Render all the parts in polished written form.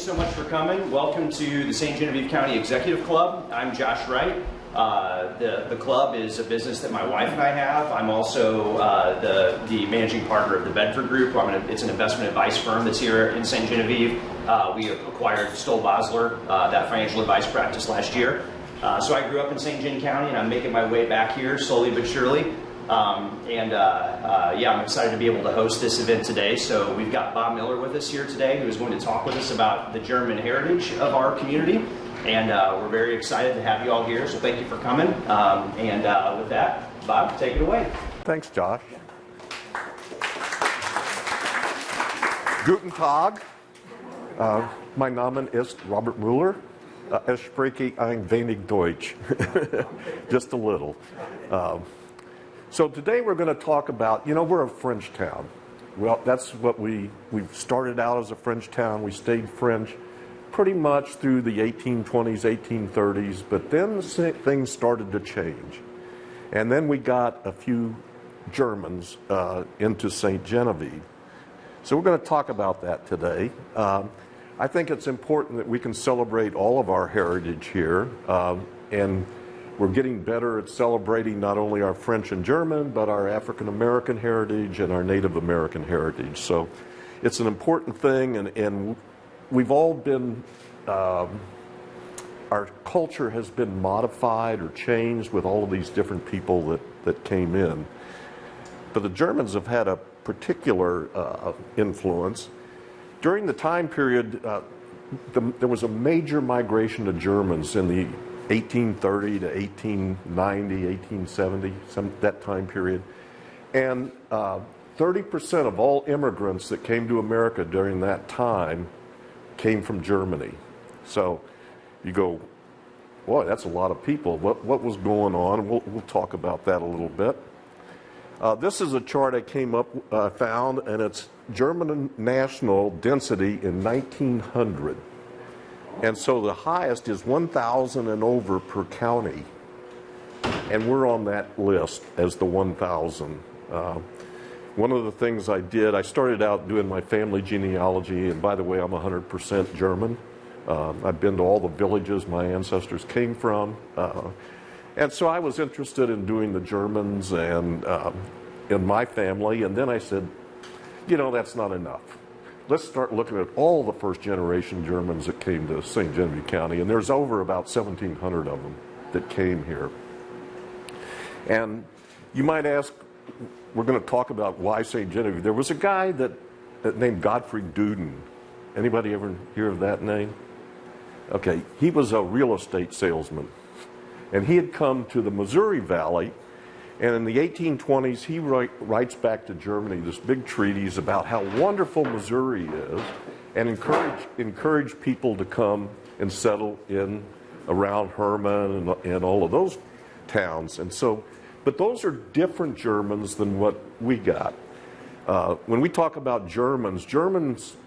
so much for coming. Welcome to the St. Genevieve County Executive Club. I'm Josh Wright. The club is a business that my wife and I have. I'm also the managing partner of the Bedford Group. It's an investment advice firm that's here in St. Genevieve. We acquired Stoll Bosler, that financial advice practice, last year. So I grew up in St. Gen County, and I'm making my way back here slowly but surely. I'm excited to be able to host this event today. So we've got Bob Mueller with us here today, who is going to talk with us about the German heritage of our community. And we're very excited to have you all here, so thank you for coming. With that, Bob, take it away. Thanks, Josh. Guten Tag. Mein Name ist Robert Mueller. Ich spreche ein wenig Deutsch. Just a little. So today we're going to talk about, we're a French town. Well, that's what we started out as a French town. We stayed French pretty much through the 1820s, 1830s, but then things started to change. And then we got a few Germans into St. Genevieve. So we're going to talk about that today. I think it's important that we can celebrate all of our heritage here, and we're getting better at celebrating not only our French and German, but our African American heritage and our Native American heritage. So it's an important thing, and we've all been, our culture has been modified or changed with all of these different people that came in. But the Germans have had a particular influence. During the time period, there was a major migration of Germans in the 1830 to 1890, 1870, that time period. And 30% of all immigrants that came to America during that time came from Germany. So you go, boy, that's a lot of people. What was going on? We'll talk about that a little bit. This is a chart I found, and it's German national density in 1900. And so the highest is 1,000 and over per county. And we're on that list as the 1,000. One of the things I did, I started out doing my family genealogy, and by the way, I'm 100% German. I've been to all the villages my ancestors came from. And so I was interested in doing the Germans and in my family, and then I said, that's not enough. Let's start looking at all the first generation Germans that came to St. Genevieve County, and there's over about 1,700 of them that came here. And you might ask, we're going to talk about why St. Genevieve. There was a guy that named Godfrey Duden. Anybody ever hear of that name? Okay, he was a real estate salesman, and he had come to the Missouri Valley. And in the 1820s, he writes back to Germany this big treatise about how wonderful Missouri is, and encourage people to come and settle in around Herman and all of those towns. And so, but those are different Germans than what we got. When we talk about Germans,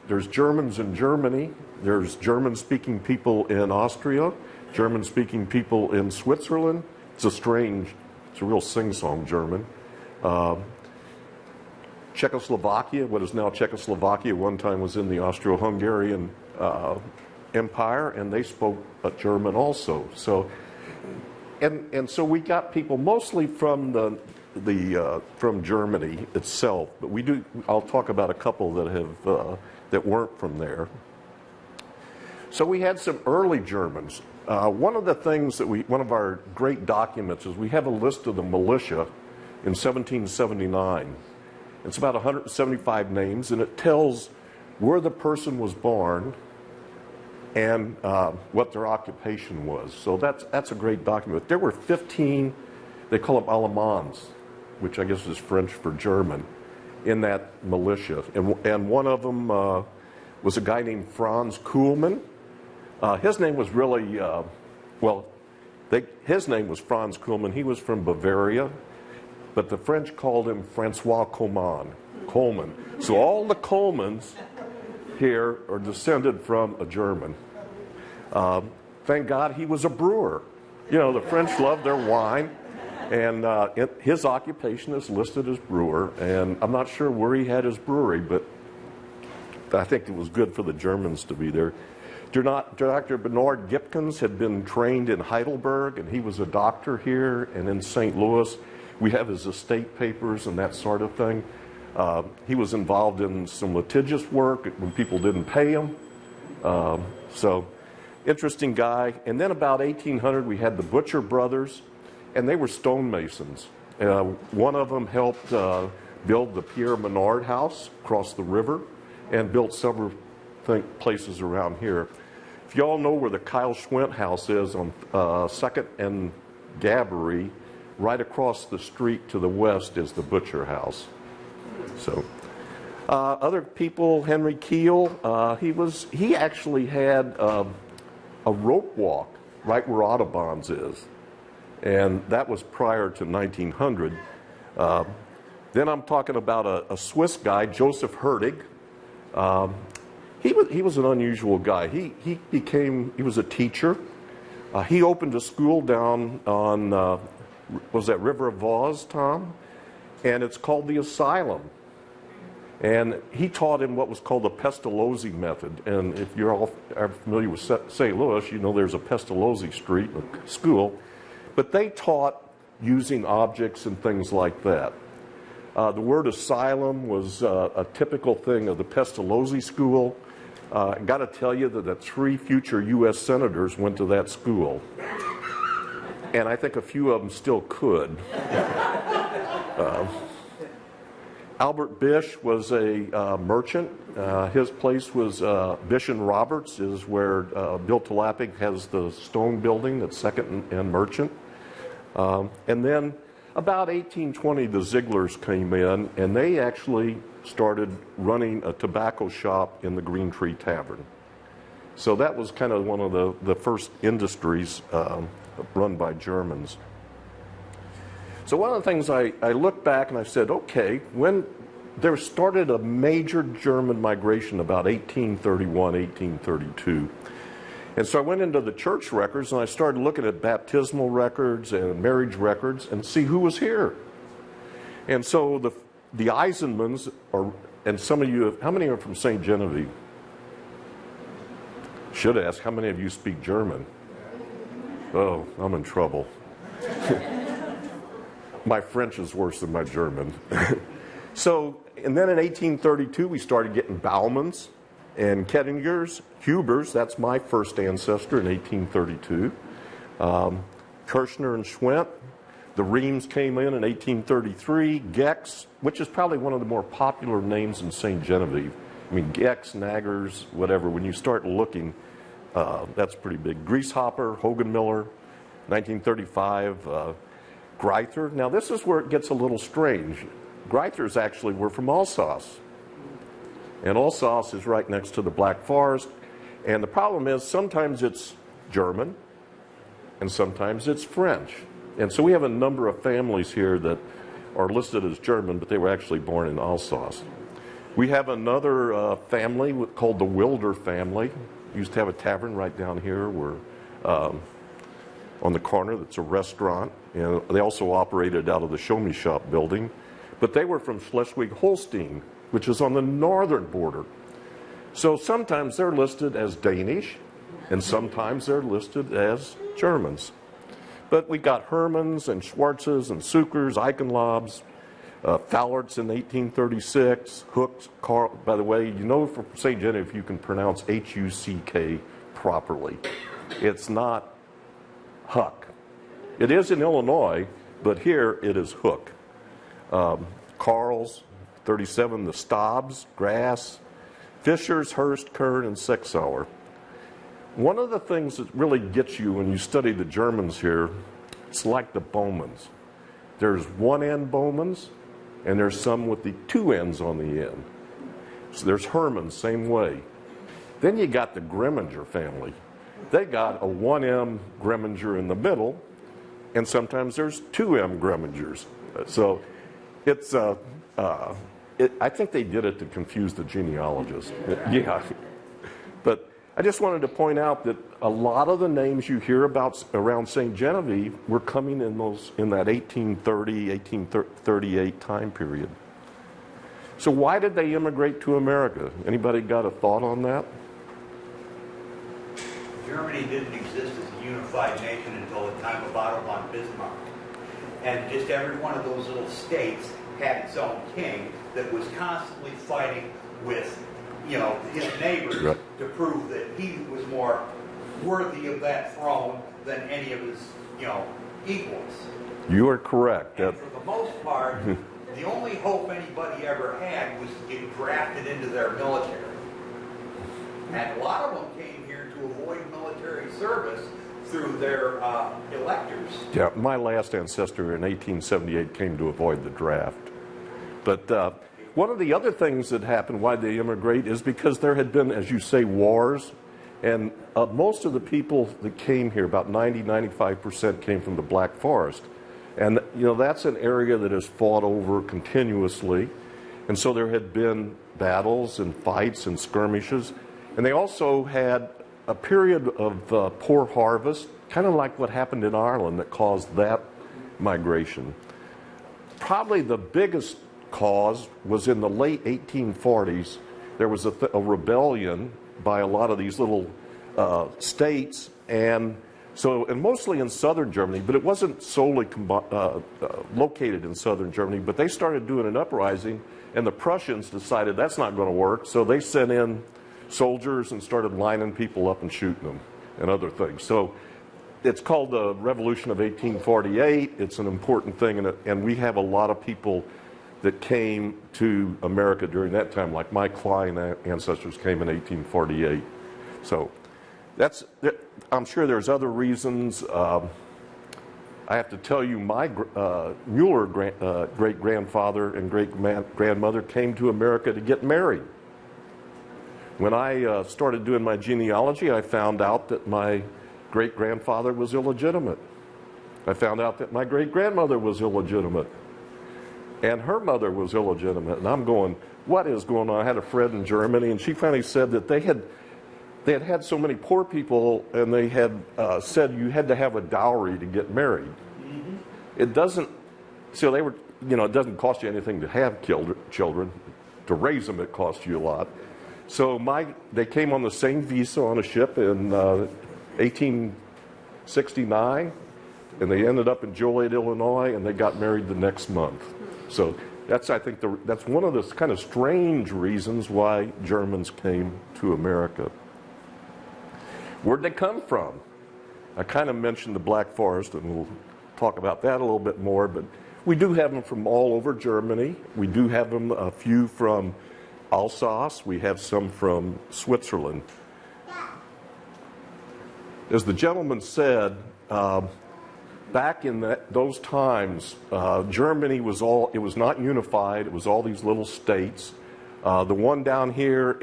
there's Germans in Germany, there's German-speaking people in Austria, German-speaking people in Switzerland. It's a real sing-song German. Czechoslovakia, what is now Czechoslovakia, one time was in the Austro-Hungarian Empire, and they spoke German also. So, and so we got people mostly from from Germany itself, but I'll talk about a couple that weren't from there. So we had some early Germans. One of the things one of our great documents is we have a list of the militia in 1779. It's about 175 names, and it tells where the person was born and what their occupation was. So that's a great document. There were 15, they call them Allemands, which I guess is French for German, in that militia. And one of them was a guy named Franz Kuhlmann. His name was really, his name was Franz Kuhlmann. He was from Bavaria, but the French called him Francois Coleman. So all the Colemans here are descended from a German. Thank God he was a brewer. The French love their wine, and his occupation is listed as brewer, and I'm not sure where he had his brewery, but I think it was good for the Germans to be there. Dr. Bernard Gipkins had been trained in Heidelberg, and he was a doctor here and in St. Louis. We have his estate papers and that sort of thing. He was involved in some litigious work when people didn't pay him. So, interesting guy. And then about 1800, we had the Butcher brothers, and they were stonemasons. One of them helped build the Pierre Menard house across the river and built several places around here. If y'all know where the Kyle Schwint house is on 2nd and Gabbery, right across the street to the west is the Butcher house. So, other people, Henry Keel, he actually had a rope walk right where Audubon's is, and that was prior to 1900. Then I'm talking about a Swiss guy, Joseph Hertig. He was an unusual guy. He was a teacher. He opened a school down on was that River of Voss, Tom? And it's called the Asylum. And he taught in what was called the Pestalozzi method. And if you're all are familiar with St. Louis, you know there's a Pestalozzi street, a school. But they taught using objects and things like that. The word asylum was a typical thing of the Pestalozzi school. I got to tell you that 3 future U.S. senators went to that school. And I think a few of them still could. Albert Bish was a merchant. His place was Bish and Roberts, is where Bill Tlapic has the stone building that's 2nd and Merchant. And then about 1820, the Zieglers came in, and they actually started running a tobacco shop in the Green Tree Tavern. So that was kind of one of the first industries run by Germans. So one of the things I looked back and I said, okay, when there started a major German migration about 1831, 1832. And so I went into the church records and I started looking at baptismal records and marriage records and see who was here. And so the Eisenmans are, and some of you, how many are from St. Genevieve? Should ask, how many of you speak German? Oh, I'm in trouble. My French is worse than my German. So, and then in 1832, we started getting Baumans and Kettingers, Hubers, that's my first ancestor in 1832. Kirschner and Schwent. The Reams came in 1833. Gex, which is probably one of the more popular names in St. Genevieve. I mean, Gex, Naggers, whatever. When you start looking, that's pretty big. Grieshopper, Hogan Miller, 1935. Greither. Now, this is where it gets a little strange. Greithers actually were from Alsace. And Alsace is right next to the Black Forest. And the problem is sometimes it's German and sometimes it's French. And so we have a number of families here that are listed as German, but they were actually born in Alsace. We have another family called the Wilder family. Used to have a tavern right down here where, on the corner that's a restaurant. And they also operated out of the Show Me Shop building. But they were from Schleswig-Holstein, which is on the northern border. So sometimes they're listed as Danish, and sometimes they're listed as Germans. But we got Hermans and Schwartzes and Sukers, Eichenlaubs, Fallerts in 1836, Hooks, Carl. By the way, you know for St. Genevieve you can pronounce H-U-C-K properly. It's not Huck. It is in Illinois, but here it is Hook. Carls, 37, the Staubs, Grass, Fishers, Hurst, Kern, and Sechsauer. One of the things that really gets you when you study the Germans here, it's like the Bowmans. There's one-end Bowmans, and there's some with the two ends on the end. So there's Herman, same way. Then you got the Greminger family. They got a 1M Greminger in the middle, and sometimes there's 2M Gremingers. So it's, I think they did it to confuse the genealogists. Yeah. But I just wanted to point out that a lot of the names you hear about around St. Genevieve were coming in that 1830, 1838 time period. So why did they immigrate to America? Anybody got a thought on that? Germany didn't exist as a unified nation until the time of Otto von Bismarck. And just every one of those little states had its own king that was constantly fighting with, you know, his neighbors to prove that he was more worthy of that throne than any of his, you know, equals. You are correct. And for the most part, the only hope anybody ever had was to get drafted into their military. And a lot of them came here to avoid military service through their electors. Yeah, my last ancestor in 1878 came to avoid the draft. But one of the other things that happened why they immigrate is because there had been, as you say, wars. And most of the people that came here, about 95%, came from the Black Forest. And, you know, that's an area that is fought over continuously. And so there had been battles and fights and skirmishes. And they also had a period of poor harvest, kind of like what happened in Ireland that caused that migration. Probably the biggest cause was in the late 1840s. There was a rebellion by a lot of these little states, and mostly in southern Germany, but it wasn't solely located in southern Germany, but they started doing an uprising, and the Prussians decided that's not going to work, so they sent in soldiers and started lining people up and shooting them and other things. So it's called the Revolution of 1848. It's an important thing, and we have a lot of people that came to America during that time, like my Klein ancestors came in 1848. So I'm sure there's other reasons. I have to tell you, my Mueller great-grandfather and great-grandmother came to America to get married. When I started doing my genealogy, I found out that my great-grandfather was illegitimate. I found out that my great-grandmother was illegitimate. And her mother was illegitimate. And I'm going, what is going on? I had a friend in Germany, and she finally said that they had so many poor people, and they had said you had to have a dowry to get married. Mm-hmm. It doesn't, so they were, you know, it doesn't cost you anything to have children. To raise them, it costs you a lot. So they came on the same visa on a ship in 1869, and they ended up in Joliet, Illinois, and they got married the next month. So that's, I think, that's one of the kind of strange reasons why Germans came to America. Where'd they come from? I kind of mentioned the Black Forest, and we'll talk about that a little bit more, but we do have them from all over Germany. We do have them, a few from Alsace. We have some from Switzerland. As the gentleman said, back in those times, Germany was not unified. It was all these little states. The one down here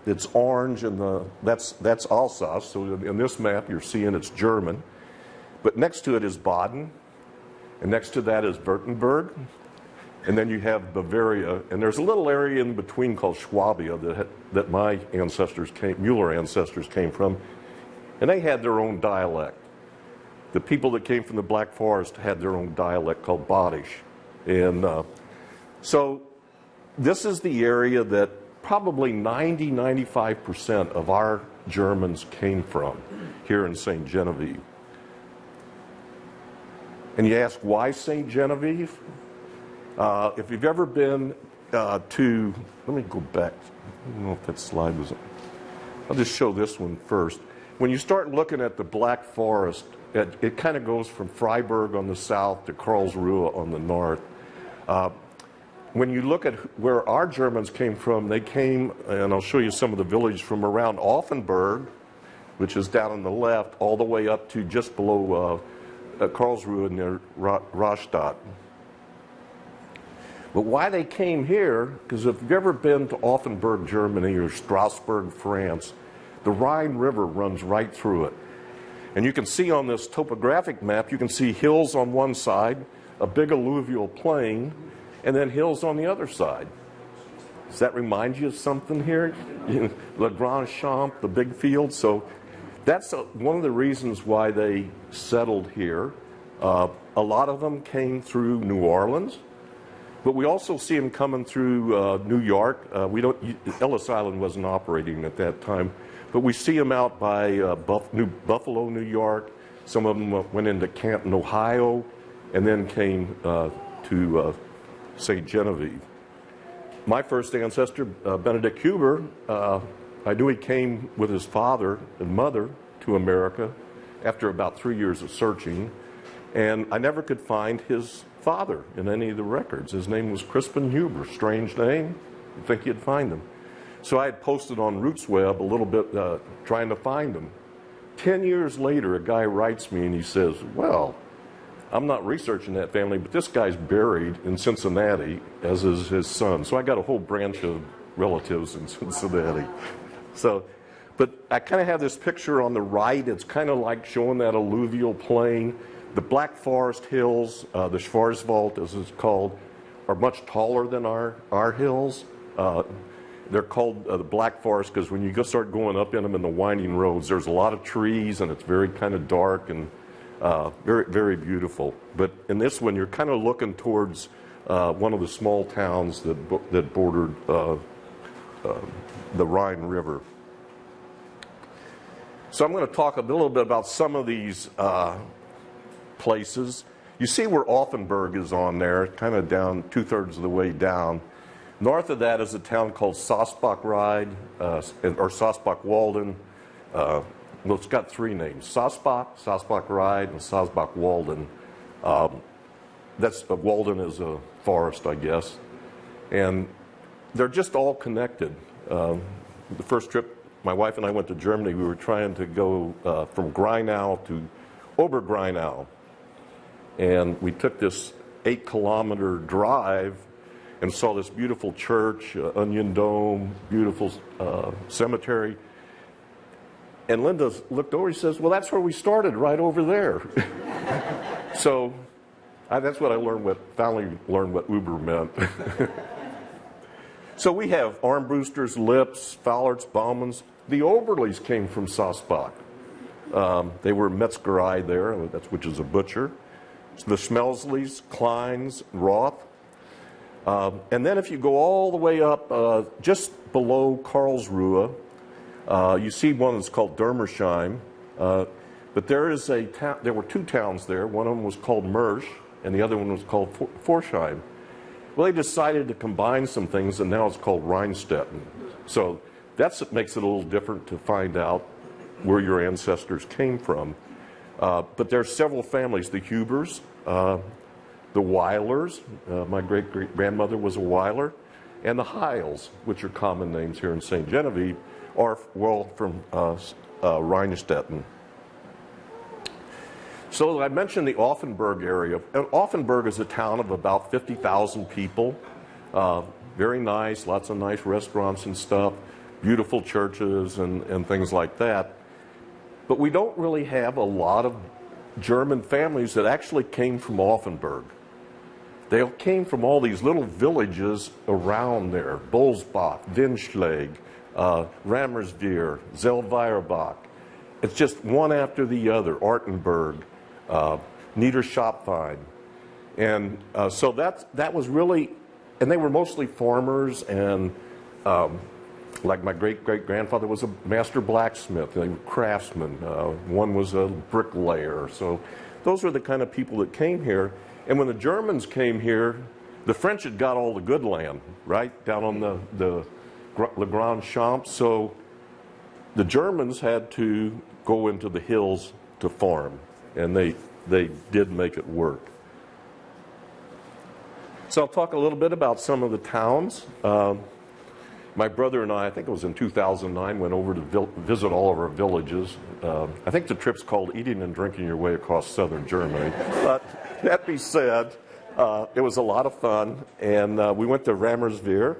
it's orange, and that's Alsace. So in this map, you're seeing it's German. But next to it is Baden, and next to that is Württemberg, and then you have Bavaria, and there's a little area in between called Swabia that my Mueller ancestors came from, and they had their own dialect. The people that came from the Black Forest had their own dialect called Badisch. And so this is the area that probably 95% of our Germans came from here in St. Genevieve. And you ask, why St. Genevieve? If you've ever been let me go back. I don't know if that slide was, I'll just show this one first. When you start looking at the Black Forest, it kind of goes from Freiburg on the south to Karlsruhe on the north. When you look at where our Germans came from, they came, and I'll show you some of the villages from around Offenburg, which is down on the left, all the way up to just below Karlsruhe near Rastatt. But why they came here, because if you've ever been to Offenburg, Germany, or Strasbourg, France, the Rhine River runs right through it. And you can see on this topographic map, you can see hills on one side, a big alluvial plain, and then hills on the other side. Does that remind you of something here? Le Grand Champ, the big field. So that's one of the reasons why they settled here. A lot of them came through New Orleans, but we also see them coming through New York. Ellis Island wasn't operating at that time. But we see them out by New Buffalo, New York. Some of them went into Canton, Ohio, and then came to St. Genevieve. My first ancestor, Benedict Huber, I knew he came with his father and mother to America after about 3 years of searching, and I never could find his father in any of the records. His name was Crispin Huber, strange name. You'd think you'd find him. So I had posted on RootsWeb a little bit trying to find him. 10 years later, a guy writes me and he says, well, I'm not researching that family, but this guy's buried in Cincinnati, as is his son. So I got a whole branch of relatives in Cincinnati. So, but I kind of have this picture on the right. It's kind of like showing that alluvial plain. The Black Forest Hills, the Schwarzwald, as it's called, are much taller than our hills. They're called the Black Forest because when you start going up in them in the winding roads, there's a lot of trees and it's very kind of dark and very, very beautiful. But in this one, you're kind of looking towards one of the small towns that bordered the Rhine River. So I'm going to talk a little bit about some of these places. You see where Offenburg is on there, kind of down 2/3 of the way down. North of that is a town called Sossbach-Ride, or Sossbach-Walden. Well, it's got three names: Sossbach, Sossbach-Ride, and Sossbach-Walden. Walden is a forest, I guess. And they're just all connected. The first trip my wife and I went to Germany, we were trying to go from Greinau to Obergreinau. And we took this 8-kilometer drive and saw this beautiful church, onion dome, beautiful cemetery. And Linda looked over, she says, well, that's where we started, right over there. So that's what I finally learned what Uber meant. So we have Armbruster's, Lips, Fowlerts, Baumann's. The Oberles came from Sossbach. They were Metzgerei there, which is a butcher. The Schmelzlis, Kleins, Roth. And then if you go all the way up just below Karlsruhe, you see one that's called Dermersheim. But there is a town. There were two towns there. One of them was called Mersch, and the other one was called Forsheim. Well, they decided to combine some things, and now it's called Rheinstetten. So that's what makes it a little different to find out where your ancestors came from. But there are several families: the Hubers, the Weilers. My great-great-grandmother was a Weiler, and the Heils, which are common names here in St. Genevieve, are from Rheinstetten. So I mentioned the Offenburg area. Offenburg is a town of about 50,000 people. Very nice, lots of nice restaurants and stuff, beautiful churches and things like that. But we don't really have a lot of German families that actually came from Offenburg. They came from all these little villages around there: Bolsbach, Winschlag, Rammersveer, Zellweierbach. It's just one after the other. Artenburg, Niederschopfheim. And so that was really, and they were mostly farmers, and like my great-great-grandfather was a master blacksmith, they were craftsmen. One was a bricklayer. So those were the kind of people that came here. And when the Germans came here, the French had got all the good land, right, down on the Le Grand Champs. So the Germans had to go into the hills to farm, and they did make it work. So I'll talk a little bit about some of the towns. My brother and I think it was in 2009, went over to visit all of our villages. I think the trip's called Eating and Drinking Your Way Across Southern Germany. But that being said, it was a lot of fun, and we went to Rammersveer,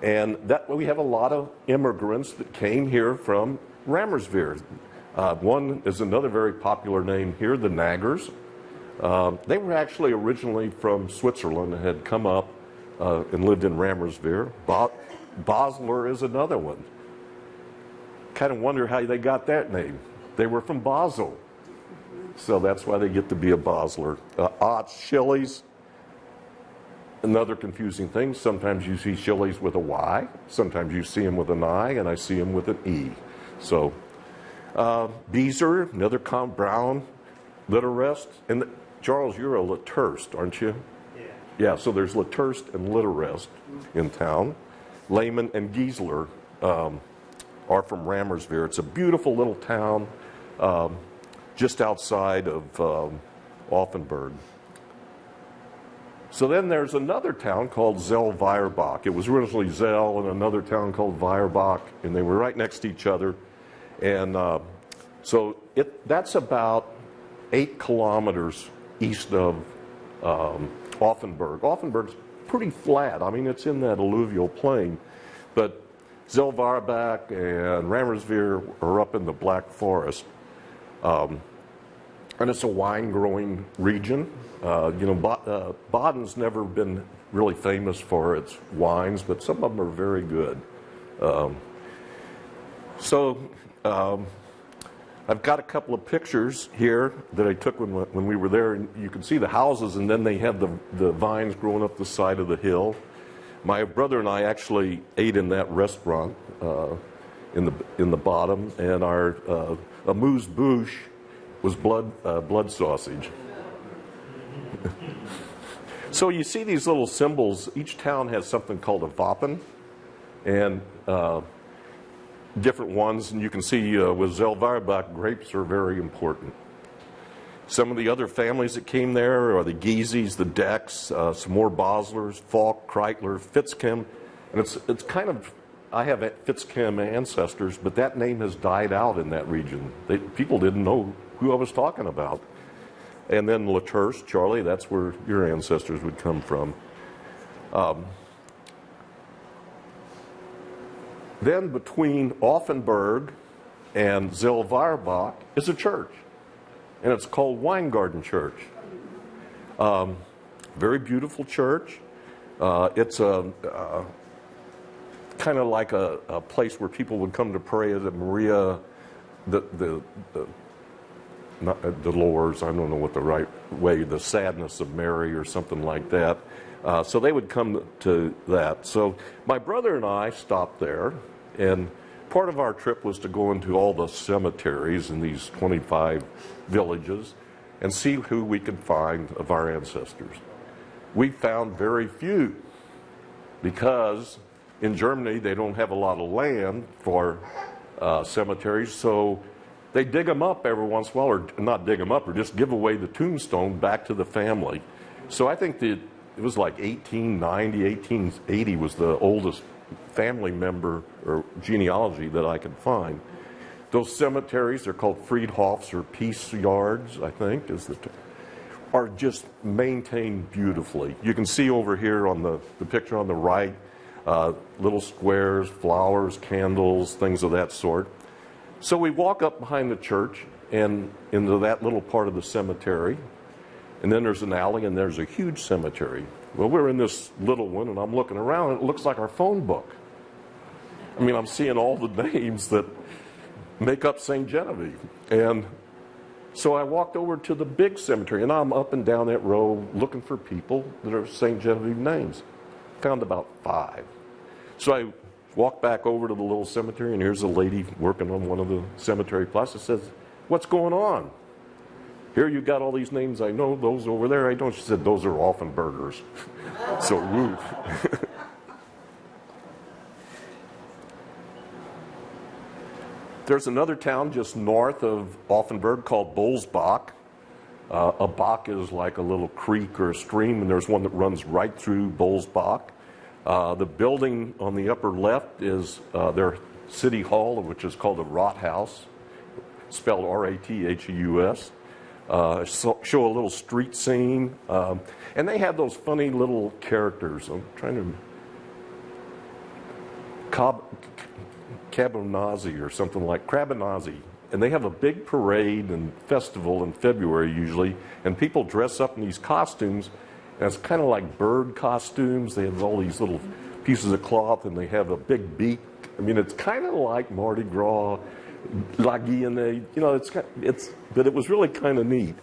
and we have a lot of immigrants that came here from Rammersveer. One is another very popular name here, the Naggers. They were actually originally from Switzerland and had come up and lived in Rammersveer. Basler is another one. Kind of wonder how they got that name. They were from Basel. So that's why they get to be a Basler. Shillies, another confusing thing. Sometimes you see Shillies with a Y. Sometimes you see them with an I, and I see them with an E. So, Beezer, another Brown, Litterest, and Charles, you're a Litterst, aren't you? Yeah. Yeah, so there's Litterst and Litterest in town. Lehman and Giesler are from Rammersveer. It's a beautiful little town just outside of Offenburg. So then there's another town called Zell-Weierbach. It was originally Zell and another town called Weierbach, and they were right next to each other. And so that's about 8 kilometers east of Offenburg. Offenburg's pretty flat. I mean, it's in that alluvial plain. But Zell-Weierbach and Rammersveer are up in the Black Forest. And it's a wine-growing region. Baden's never been really famous for its wines, but some of them are very good. I've got a couple of pictures here that I took when we were there, and you can see the houses, and then they had the vines growing up the side of the hill. My brother and I actually ate in that restaurant in the bottom, and our amuse-bouche was blood sausage. So you see these little symbols. Each town has something called a wappen, and different ones. And you can see with Zell-Weierbach, grapes are very important. Some of the other families that came there are the Gieses, the Decks, some more Boslers, Falk, Kreitler, Fitzkim. And it's kind of, I have Fitzkim ancestors, but that name has died out in that region. People didn't know who I was talking about. And then Litterst, Charlie, that's where your ancestors would come from. Then between Offenburg and Zell-Weierbach is a church, and it's called Weingarten Church. Very beautiful church. It's a kind of like a place where people would come to pray at Maria, not Dolores, I don't know what the right way, the sadness of Mary or something like that. So they would come to that. So my brother and I stopped there, and part of our trip was to go into all the cemeteries in these 25 villages and see who we could find of our ancestors. We found very few because in Germany they don't have a lot of land for cemeteries, so they dig them up every once in a while, or not dig them up, or just give away the tombstone back to the family. So I think that it was like 1890, 1880 was the oldest family member or genealogy that I could find. Those cemeteries, they're called Friedhofs or peace yards, I think, are just maintained beautifully. You can see over here on the picture on the right, little squares, flowers, candles, things of that sort. So we walk up behind the church and into that little part of the cemetery, and then there's an alley and there's a huge cemetery. Well, we're in this little one, and I'm looking around, and it looks like our phone book. I mean, I'm seeing all the names that make up St. Genevieve. And so I walked over to the big cemetery, and I'm up and down that row looking for people that are St. Genevieve names. Found about 5. So I walked back over to the little cemetery, and here's a lady working on one of the cemetery plots. Says, "What's going on? Here you got all these names I know, those over there I don't." She said, "Those are Offenburgers." So, woo. There's another town just north of Offenburg called Bolsbach. A bach is like a little creek or a stream, and there's one that runs right through Bolsbach. The building on the upper left is their city hall, which is called the Rathaus, spelled R-A-T-H-E-U-S. Show a little street scene. And they have those funny little characters. I'm trying to... Cabanazi or something like Crabanazi. And they have a big parade and festival in February usually, and people dress up in these costumes, and it's kind of like bird costumes. They have all these little pieces of cloth, and they have a big beak. I mean, it's kind of like Mardi Gras, La Guiane, you know, but it was really kind of neat.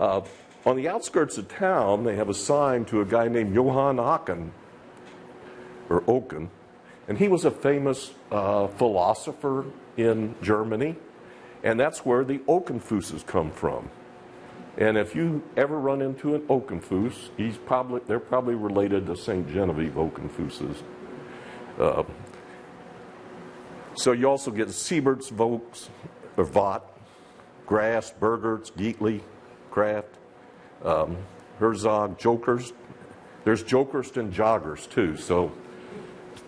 On the outskirts of town, they have a sign to a guy named Johann Ocken, or Oken, And he was a famous philosopher in Germany, and that's where the Oktoberfest come from. And if you ever run into an Oktoberfest, they're probably related to St. Genevieve Oktoberfest. So you also get Siebert's, Vokes, or Vot, Grass, Bergert's, Geatley, Kraft, Herzog, Jokers. There's Jokers and Joggers too, so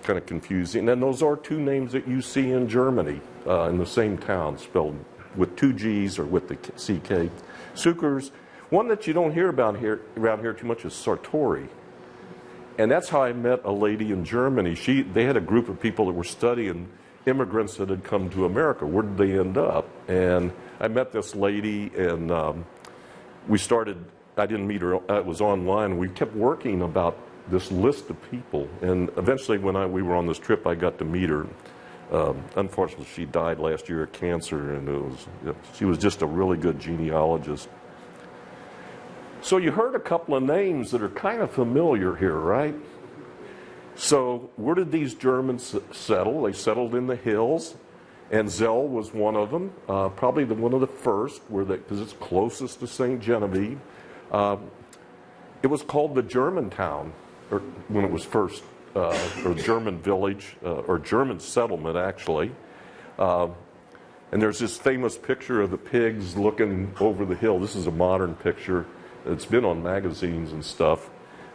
kind of confusing. And those are two names that you see in Germany in the same town, spelled with two G's or with the CK. Sukers. One that you don't hear about around here too much is Sartori. And that's how I met a lady in Germany. They had a group of people that were studying immigrants that had come to America. Where did they end up? And I met this lady, and we started, I didn't meet her, it was online. We kept working about this list of people. And eventually when we were on this trip, I got to meet her. Unfortunately, she died last year of cancer, and she was just a really good genealogist. So you heard a couple of names that are kind of familiar here, right? So where did these Germans settle? They settled in the hills, and Zell was one of them, probably one of the first, because it's closest to St. Genevieve. It was called the German town, or when it was first, or German village, or German settlement, actually. And there's this famous picture of the pigs looking over the hill. This is a modern picture. It's been on magazines and stuff.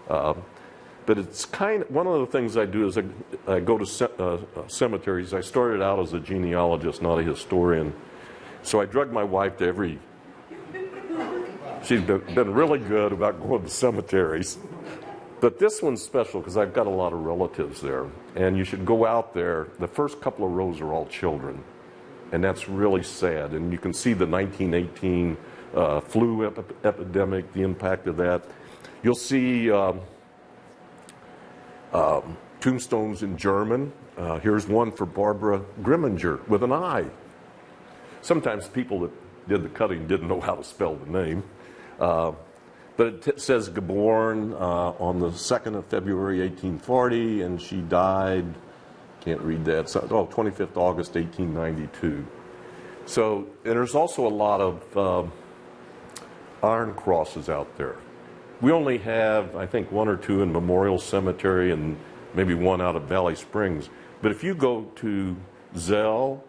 But it's one of the things I do is I go to cemeteries. I started out as a genealogist, not a historian. So I drug my wife to she's been really good about going to cemeteries. But this one's special because I've got a lot of relatives there. And you should go out there. The first couple of rows are all children. And that's really sad. And you can see the 1918 flu epidemic, the impact of that. You'll see tombstones in German. Here's one for Barbara Grimminger with an I. Sometimes people that did the cutting didn't know how to spell the name. But it says Geborn on the 2nd of February, 1840, and she died, can't read that, 25th August, 1892. So, and there's also a lot of iron crosses out there. We only have, I think, one or two in Memorial Cemetery and maybe one out of Valley Springs. But if you go to Zell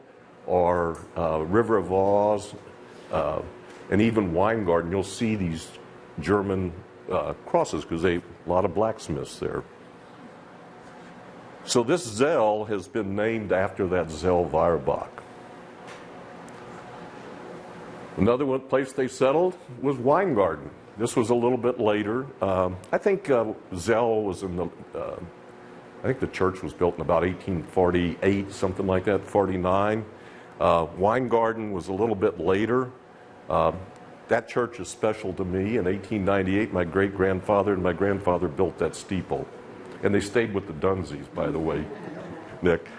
or River of Oz and even Weingarten, you'll see these German crosses because a lot of blacksmiths there. So this Zell has been named after that Zell Weierbach. Another place they settled was Weingarten. This was a little bit later. I think Zell was in the, I think the church was built in about 1848, something like that, 49. Weingarten was a little bit later. That church is special to me. In 1898, my great-grandfather and my grandfather built that steeple. And they stayed with the Dunseys, by the way, Nick.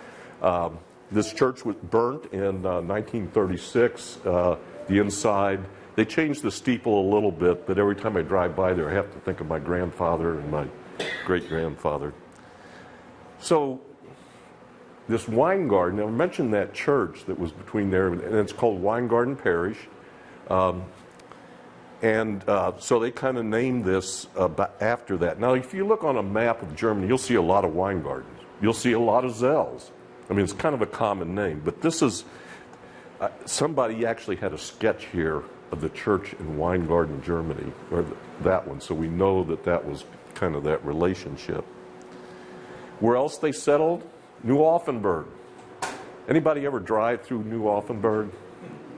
This church was burnt in 1936. The inside, they changed the steeple a little bit, but every time I drive by there, I have to think of my grandfather and my great-grandfather. So this Weingarten, I mentioned that church that was between there, and it's called Weingarten Parish. So they kind of named this after that. Now, if you look on a map of Germany, you'll see a lot of Weingardens. You'll see a lot of Zells. I mean, it's kind of a common name. But this is, somebody actually had a sketch here of the church in Weingarten, Germany, or that one. So we know that that was kind of that relationship. Where else they settled? New Offenburg. Anybody ever drive through New Offenburg?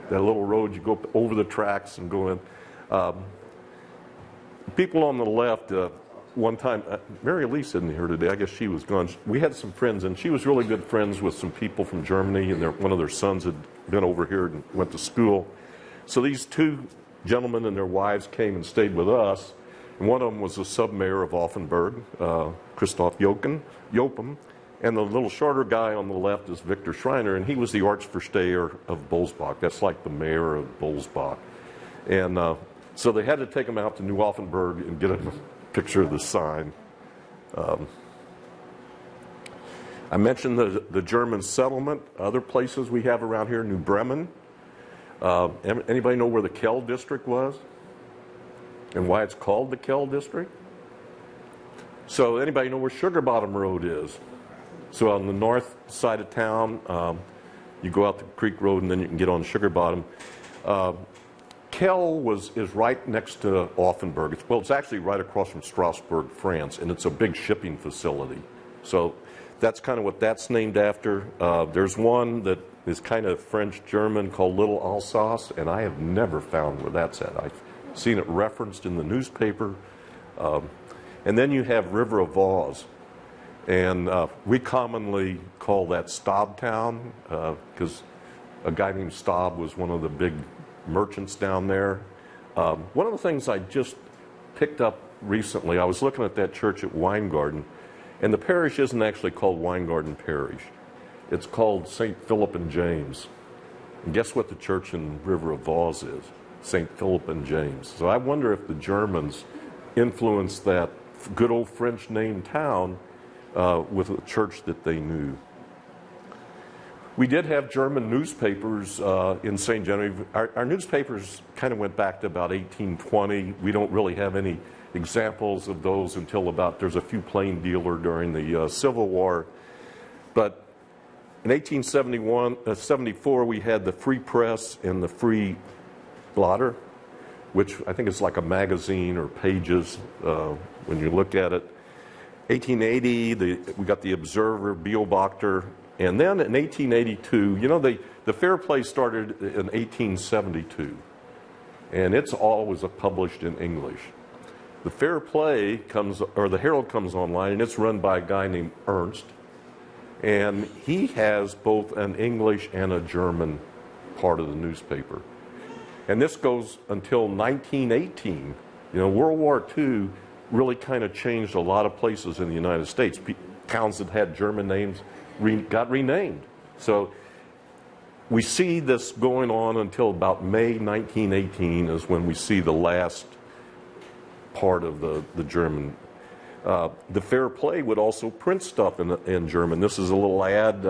That little road, you go over the tracks and go in. People on the left, one time, Mary Elise isn't here today. I guess she was gone. We had some friends, and she was really good friends with some people from Germany, and one of their sons had been over here and went to school. So these two gentlemen and their wives came and stayed with us. And one of them was the sub-mayor of Offenburg, Christoph Jopem. And the little shorter guy on the left is Victor Schreiner, and he was the Ortsvorsteher of Bolsbach. That's like the mayor of Bolsbach. And so they had to take him out to New Offenburg and get him a picture of the sign. I mentioned the German settlement. Other places we have around here, New Bremen. Anybody know where the Kell district was? And why it's called the Kell district? So anybody know where Sugar Bottom Road is? So on the north side of town, you go out the Creek Road and then you can get on Sugar Bottom. Kell is right next to Offenburg. It's actually right across from Strasbourg, France, and it's a big shipping facility. So that's kind of what that's named after. There's one that is kind of French-German called Little Alsace, and I have never found where that's at. I've seen it referenced in the newspaper. And then you have River of Oz, and we commonly call that Staubtown because a guy named Staub was one of the big merchants down there. One of the things I just picked up recently, I was looking at that church at Weingarten, and the parish isn't actually called Weingarten Parish. It's called St. Philip and James. And guess what the church in River of Oz is? St. Philip and James. So I wonder if the Germans influenced that good old French named town with a church that they knew. We did have German newspapers in St. Genevieve. Our newspapers kind of went back to about 1820. We don't really have any examples of those until there's a few plain dealer during the Civil War. But in 1874, we had the Free Press and the Free Blotter, which I think is like a magazine or pages when you look at it. 1880, we got the Observer, Beobachter. And then in 1882, the Fair Play started in 1872, and it's always published in English. The Fair Play the Herald comes online, and it's run by a guy named Ernst, and he has both an English and a German part of the newspaper. And this goes until 1918. World War II really kind of changed a lot of places in the United States. Towns that had German names got renamed. So we see this going on until about May 1918 is when we see the last part of the German. The Fair Play would also print stuff in German. This is a little ad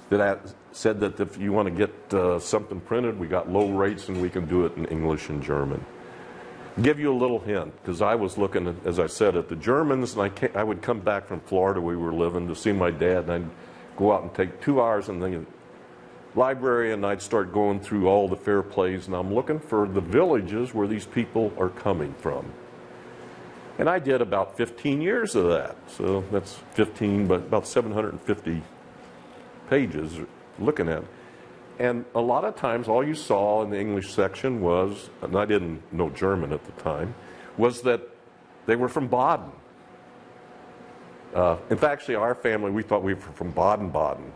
that said that if you want to get something printed, we got low rates and we can do it in English and German. Give you a little hint, because I was looking, as I said, at the Germans, and I would come back from Florida where we were living to see my dad, and I'd go out and take 2 hours in the library, and I'd start going through all the Fair Plays, and I'm looking for the villages where these people are coming from. And I did about 15 years of that, so that's 15, but about 750 pages looking at it. And a lot of times all you saw in the English section was, and I didn't know German at the time, was that they were from Baden. In fact, actually, our family, we thought we were from Baden-Baden.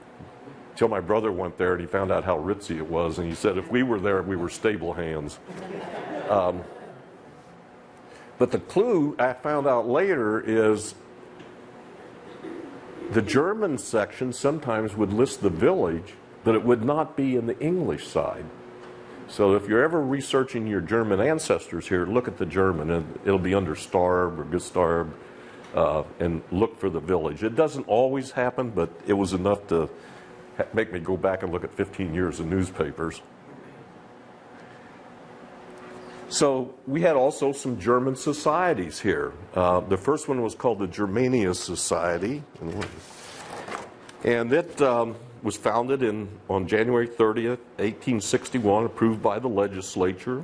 Until my brother went there and he found out how ritzy it was, and he said if we were there, we were stable hands. But the clue I found out later is the German section sometimes would list the village, but it would not be in the English side. So if you're ever researching your German ancestors here, look at the German, and it'll be under Starb or Gestarb, and look for the village. It doesn't always happen, but it was enough to make me go back and look at 15 years of newspapers. So we had also some German societies here. The first one was called the Germania Society, and it was founded on January 30th, 1861, approved by the legislature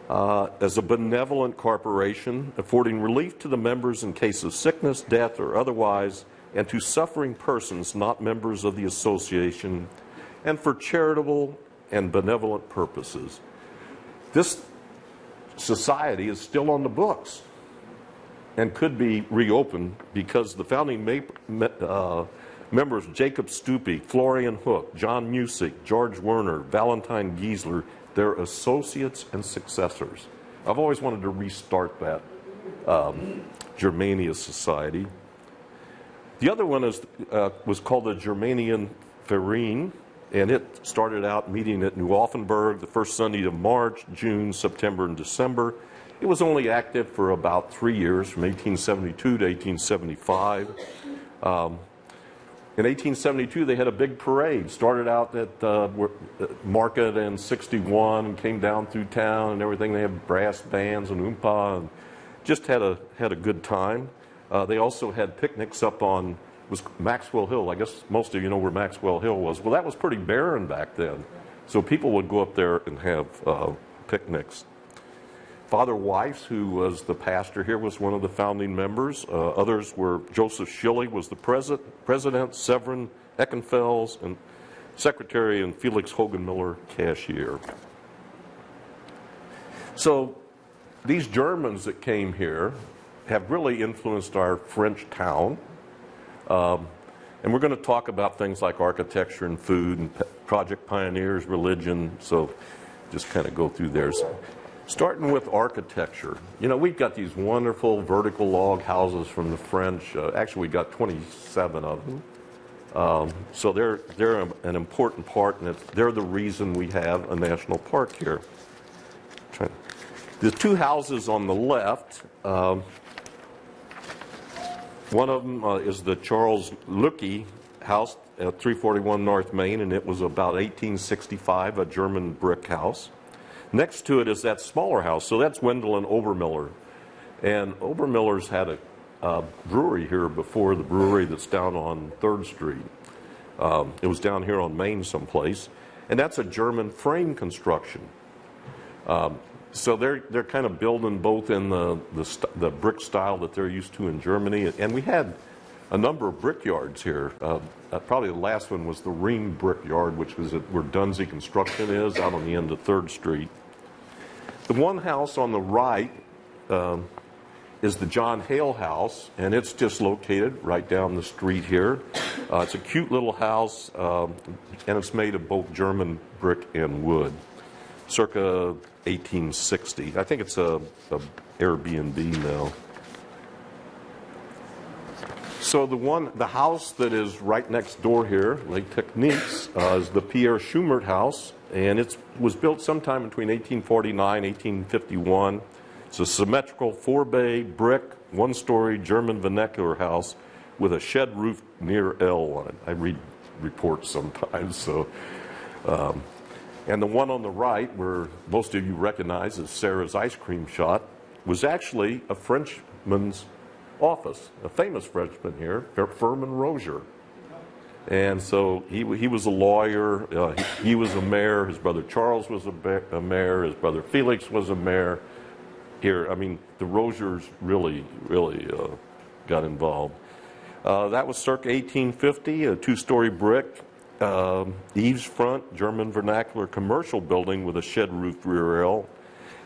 as a benevolent corporation, affording relief to the members in case of sickness, death, or otherwise, and to suffering persons not members of the association, and for charitable and benevolent purposes. This society is still on the books and could be reopened because the founding members Jacob Stupi, Florian Hook, John Musick, George Werner, Valentine Giesler, their associates and successors. I've always wanted to restart that Germania Society. The other one was called the Germanian Verein, and it started out meeting at New Offenburg the first Sunday of March, June, September, and December. It was only active for about 3 years, from 1872 to 1875. In 1872, they had a big parade. Started out at Market and 61, and came down through town and everything. They had brass bands and oompa, and just had a good time. They also had picnics up on was Maxwell Hill. I guess most of you know where Maxwell Hill was. Well, that was pretty barren back then, so people would go up there and have picnics. Father Weiss, who was the pastor here, was one of the founding members. Others were Joseph Schilly was the president, Severin Eckenfels, and secretary, and Felix Hogan Mueller, cashier. So these Germans that came here have really influenced our French town. And we're going to talk about things like architecture and food and project pioneers, religion, so just kind of go through there. Starting with architecture, you know, we've got these wonderful vertical log houses from the French. Actually, we got 27 of them. So they're an important part, and they're the reason we have a national park here. The two houses on the left, one of them is the Charles Lucke house at 341 North Main, and it was about 1865, a German brick house. Next to it is that smaller house, so that's Wendell and Obermiller. And Obermiller's had a brewery here before, the brewery that's down on 3rd Street. It was down here on Main someplace, and that's a German frame construction. So they're kind of building both in the brick style that they're used to in Germany, and we had a number of brickyards here. Probably the last one was the Ring Brickyard, which was where Dunsey Construction is, out on the end of 3rd Street. The one house on the right is the John Hale House, and it's just located right down the street here. It's a cute little house, and it's made of both German brick and wood, circa 1860. I think it's a Airbnb now. So the house that is right next door here, Les Techniques, is the Pierre Schumert house, and it was built sometime between 1849 and 1851. It's a symmetrical 4-bay brick, 1-story German vernacular house with a shed roof near L on it. I read reports sometimes, so. And the one on the right, where most of you recognize as Sarah's Ice Cream Shop, was actually a Frenchman's office, a famous Frenchman here, Furman Rozier. And so he was a lawyer, he was a mayor, his brother Charles was a mayor, his brother Felix was a mayor. Here, I mean, the Roziers really got involved. That was circa 1850, a 2-story brick, eaves front, German vernacular commercial building with a shed roof rear L.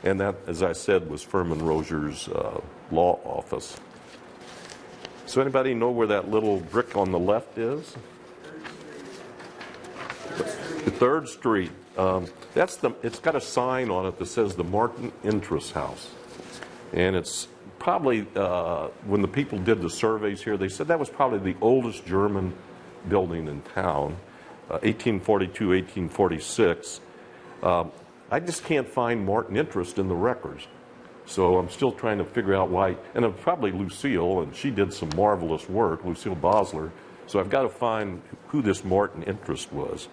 And that, as I said, was Furman Rozier's law office. So anybody know where that little brick on the left is? 3rd Street. It's got a sign on it that says the Martin Interest House. And it's probably, when the people did the surveys here, they said that was probably the oldest German building in town, 1842, 1846. I just can't find Martin Interest in the records. So I'm still trying to figure out why, and it's probably Lucille, and she did some marvelous work, Lucille Bosler. So I've got to find who this Martin Interest was.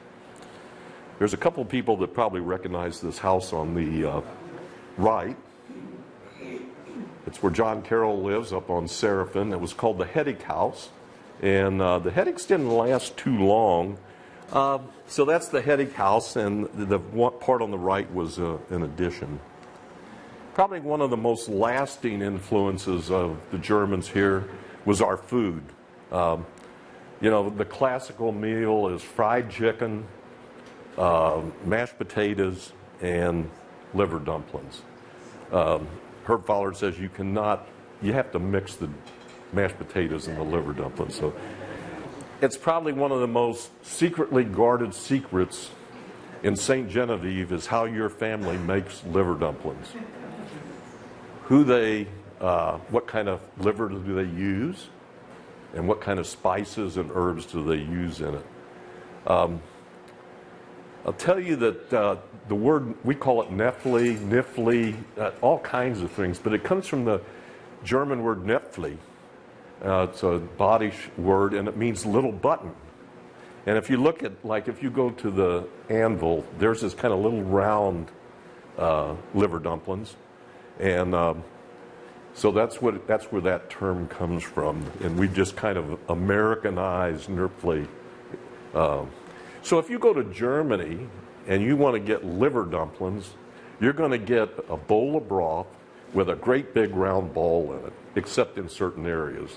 There's a couple people that probably recognize this house on the right. It's where John Carroll lives, up on Seraphin. It was called the Heddick House, and the Heddicks didn't last too long. So that's the Heddick House, and the one part on the right was an addition. Probably one of the most lasting influences of the Germans here was our food. You know, the classical meal is fried chicken, mashed potatoes, and liver dumplings. Herb Fowler says you have to mix the mashed potatoes and the liver dumplings. So it's probably one of the most secretly guarded secrets in St. Genevieve is how your family makes liver dumplings. What kind of liver do they use, and what kind of spices and herbs do they use in it. I'll tell you that the word, we call it Nifli, all kinds of things, but it comes from the German word Nepfli, It's a body word, and it means little button. And if you look at, like, if you go to the anvil, there's this kind of little round liver dumplings, and so that's where that term comes from. And we just kind of Americanized Nerfly. So if you go to Germany and you want to get liver dumplings, you're going to get a bowl of broth with a great big round ball in it, except in certain areas.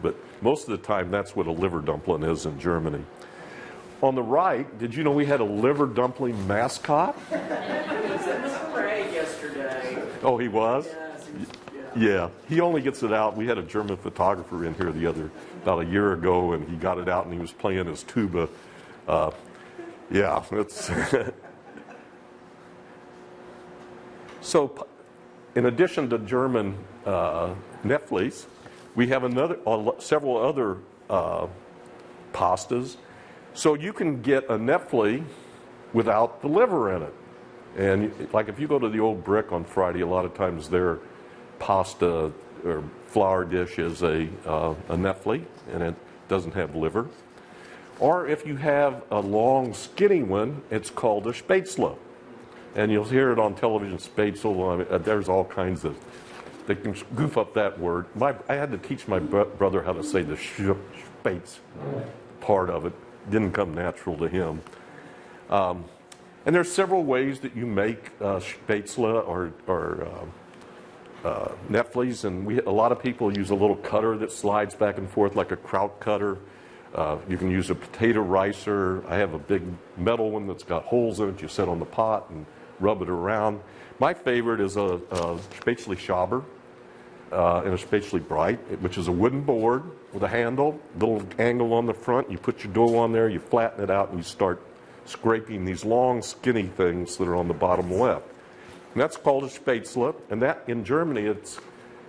But most of the time, that's what a liver dumpling is in Germany. On the right, did you know we had a liver dumpling mascot? He was in the parade yesterday. Oh, he was? Yes, Yeah, he only gets it out. We had a German photographer in here about a year ago, and he got it out and he was playing his tuba. Yeah, it's so. In addition to German Netflix, we have several other pastas. So you can get a Netflix without the liver in it. And like if you go to the Old Brick on Friday, a lot of times their pasta or flour dish is a Netflix, and it doesn't have liver. Or if you have a long, skinny one, it's called a Spätzle. And you'll hear it on television, Spätzle. There's all kinds of, they can goof up that word. I had to teach my brother how to say the Spätz part of it. Didn't come natural to him. And there's several ways that you make Spätzle or Netflix. And a lot of people use a little cutter that slides back and forth like a kraut cutter. You can use a potato ricer. I have a big metal one that's got holes in it. You set on the pot and rub it around. My favorite is a Spätzle Schaber and a Spätzle Bright, which is a wooden board with a handle, little angle on the front. You put your dough on there, you flatten it out, and you start scraping these long, skinny things that are on the bottom left. And that's called a Spätzle. And that in Germany,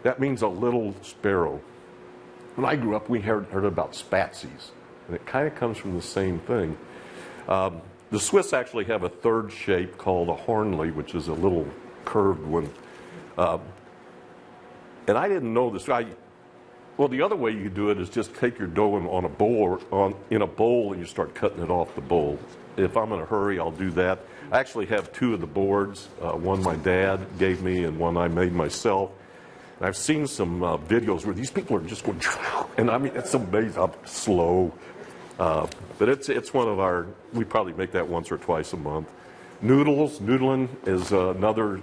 that means a little sparrow. When I grew up, we heard about Spatsies, and it kind of comes from the same thing. The Swiss actually have a third shape called a Hornli, which is a little curved one. And I didn't know this. Well, the other way you do it is just take your dough in a bowl and you start cutting it off the bowl. If I'm in a hurry, I'll do that. I actually have two of the boards. One my dad gave me and one I made myself. And I've seen some videos where these people are just going, and I mean, it's amazing. I'm slow. But it's one of our, we probably make that once or twice a month. Noodling is another,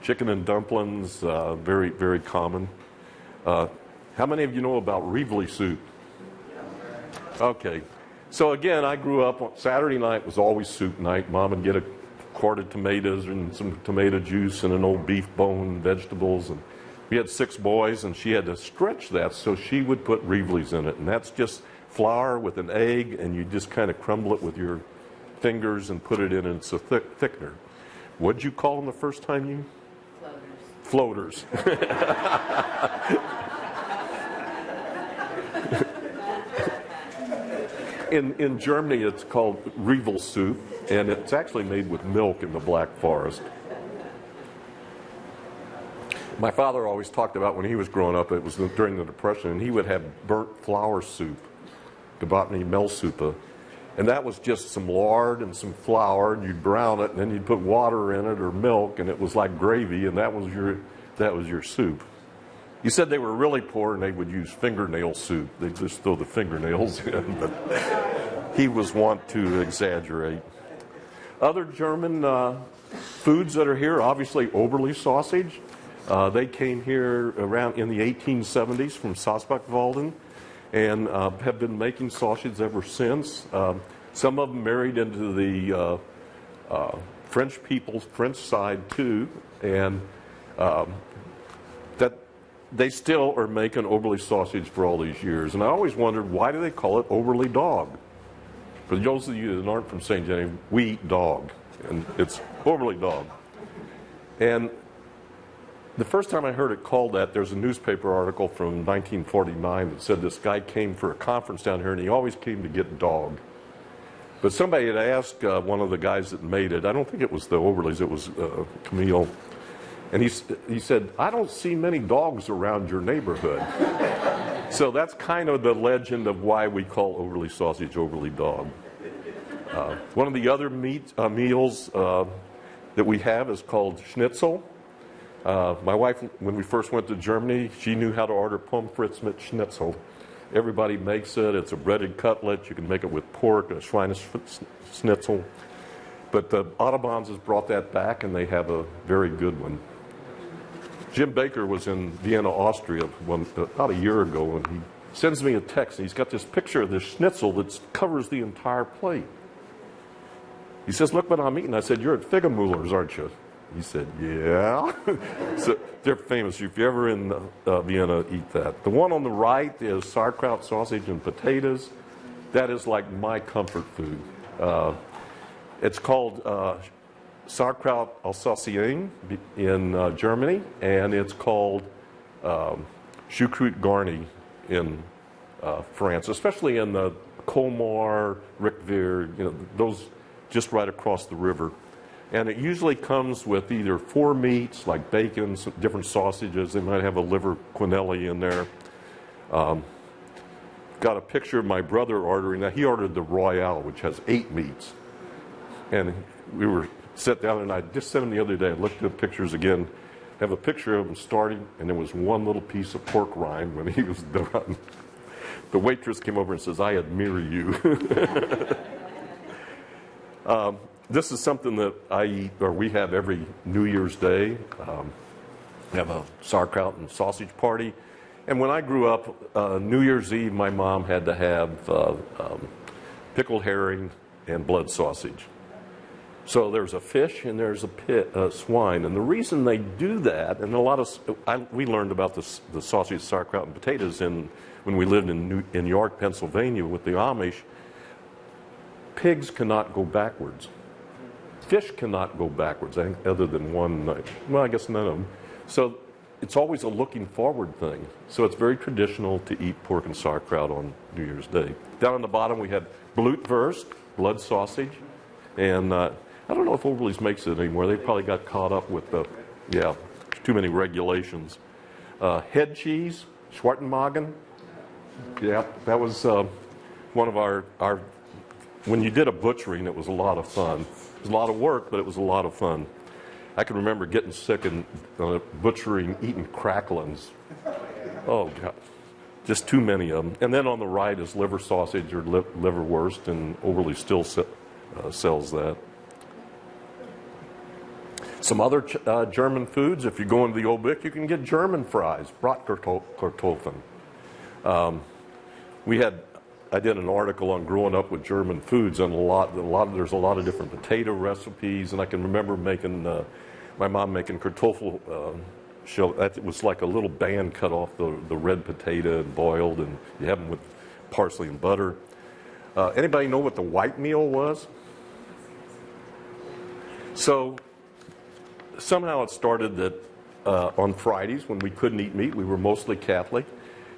chicken and dumplings, very, very common. How many of you know about Rivoli soup? Okay. So again, I grew up on Saturday night was always soup night. Mom would get a quart of tomatoes and some tomato juice and an old beef bone, vegetables, and we had 6 boys, and she had to stretch that, so she would put Rivolis in it, and that's just flour with an egg, and you just kind of crumble it with your fingers and put it in, and it's a thickener. What'd you call them the first time you? Floaters. In Germany, it's called Rivol soup, and it's actually made with milk in the Black Forest. My father always talked about when he was growing up, it was during the Depression, and he would have burnt flour soup, Gebatene Mehlsuppe, and that was just some lard and some flour, and you'd brown it, and then you'd put water in it or milk, and it was like gravy, and that was your soup. You said they were really poor and they would use fingernail soup. They'd just throw the fingernails in, but he was wont to exaggerate. Other German foods that are here, obviously Oberli sausage. They came here around in the 1870s from Sassbachwalden and have been making sausage ever since. Some of them married into the French people's French side too, and that they still are making Oberli sausage for all these years. And I always wondered, why do they call it Oberli dog? For those of you that aren't from St. Genevieve, we eat dog, and it's Oberli dog. And the first time I heard it called that, there's a newspaper article from 1949 that said this guy came for a conference down here, and he always came to get dog. But somebody had asked one of the guys that made it, I don't think it was the Oberlis, it was Camille, and he said, I don't see many dogs around your neighborhood. So that's kind of the legend of why we call Overly sausage Overly dog. One of the other meals that we have is called schnitzel. My wife, when we first went to Germany, she knew how to order pommes frites mit schnitzel. Everybody makes it. It's a breaded cutlet. You can make it with pork, a Schweineschnitzel. But the Autobahns has brought that back, and they have a very good one. Jim Baker was in Vienna, Austria, about a year ago, and he sends me a text, and he's got this picture of this schnitzel that covers the entire plate. He says, "Look what I'm eating." I said, "You're at Mueller's, aren't you?" He said, "Yeah." So they're famous. If you're ever in Vienna, eat that. The one on the right is sauerkraut, sausage, and potatoes. That is like my comfort food. It's called sauerkraut Alsacien in Germany, and it's called choucroute garni in France, especially in the Colmar, Riquewihr, those just right across the river. And it usually comes with either 4 meats, like bacon, some different sausages. They might have a liver quenelle in there. Got a picture of my brother ordering that. He ordered the Royale, which has 8 meats. And we were sat down, and I just sent him the other day. I looked at the pictures again. I have a picture of him starting, and there was one little piece of pork rind when he was done. The waitress came over and says, "I admire you." This is something that I eat, or we have every New Year's Day. We have a sauerkraut and sausage party. And when I grew up, New Year's Eve, my mom had to have pickled herring and blood sausage. So there's a fish and there's a swine. And the reason they do that, and we learned about the sausage, sauerkraut, and potatoes when we lived in York, Pennsylvania with the Amish. Pigs cannot go backwards. Fish cannot go backwards, I think, other than one. Well, I guess none of them. So it's always a looking forward thing. So it's very traditional to eat pork and sauerkraut on New Year's Day. Down on the bottom we had blutwurst, blood sausage, and I don't know if Overly's makes it anymore. They probably got caught up with too many regulations. Head cheese, Schwartenmagen. Yeah, that was one of our. When you did a butchering, it was a lot of fun. It was a lot of work, but it was a lot of fun. I can remember getting sick and butchering, eating cracklings. Oh, God. Just too many of them. And then on the right is liver sausage or liverwurst, and Overly still sells that. Some other German foods. If you go into the Old Bick, you can get German fries, Bratkartoffeln. I did an article on growing up with German foods, and there's a lot of different potato recipes, and I can remember my mom making Kartoffel it was like a little band cut off the red potato and boiled, and you have them with parsley and butter. Anybody know what the white meal was? So somehow it started that on Fridays when we couldn't eat meat, we were mostly Catholic,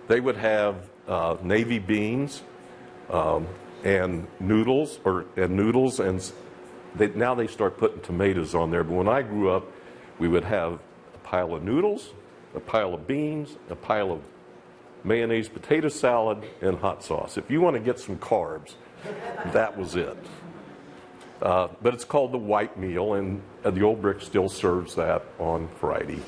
they would have navy beans and noodles, and now they start putting tomatoes on there. But when I grew up, we would have a pile of noodles, a pile of beans, a pile of mayonnaise, potato salad, and hot sauce. If you want to get some carbs, that was it. But it's called the white meal, and the Old Brick still serves that on Friday.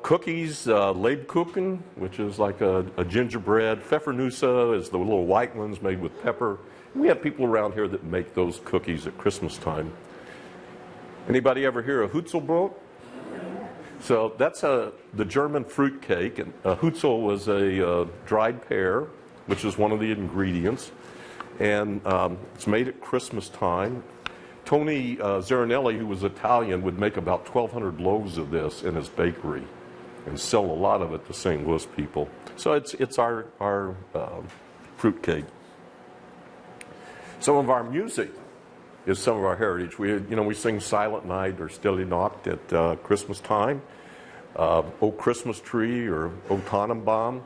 Cookies, Lebkuchen, which is like a gingerbread. Pfeffernusse is the little white ones made with pepper. We have people around here that make those cookies at Christmas time. Anybody ever hear of Hutzelbrot? So that's the German fruit cake. And Hutzel was a dried pear, which is one of the ingredients. And it's made at Christmas time. Tony Zarinelli, who was Italian, would make about 1,200 loaves of this in his bakery and sell a lot of it to St. Louis people. So it's our fruit cake. Some of our music is some of our heritage. We sing Silent Night or Stille Nacht at Christmas time. O Christmas Tree or O Tannenbaum.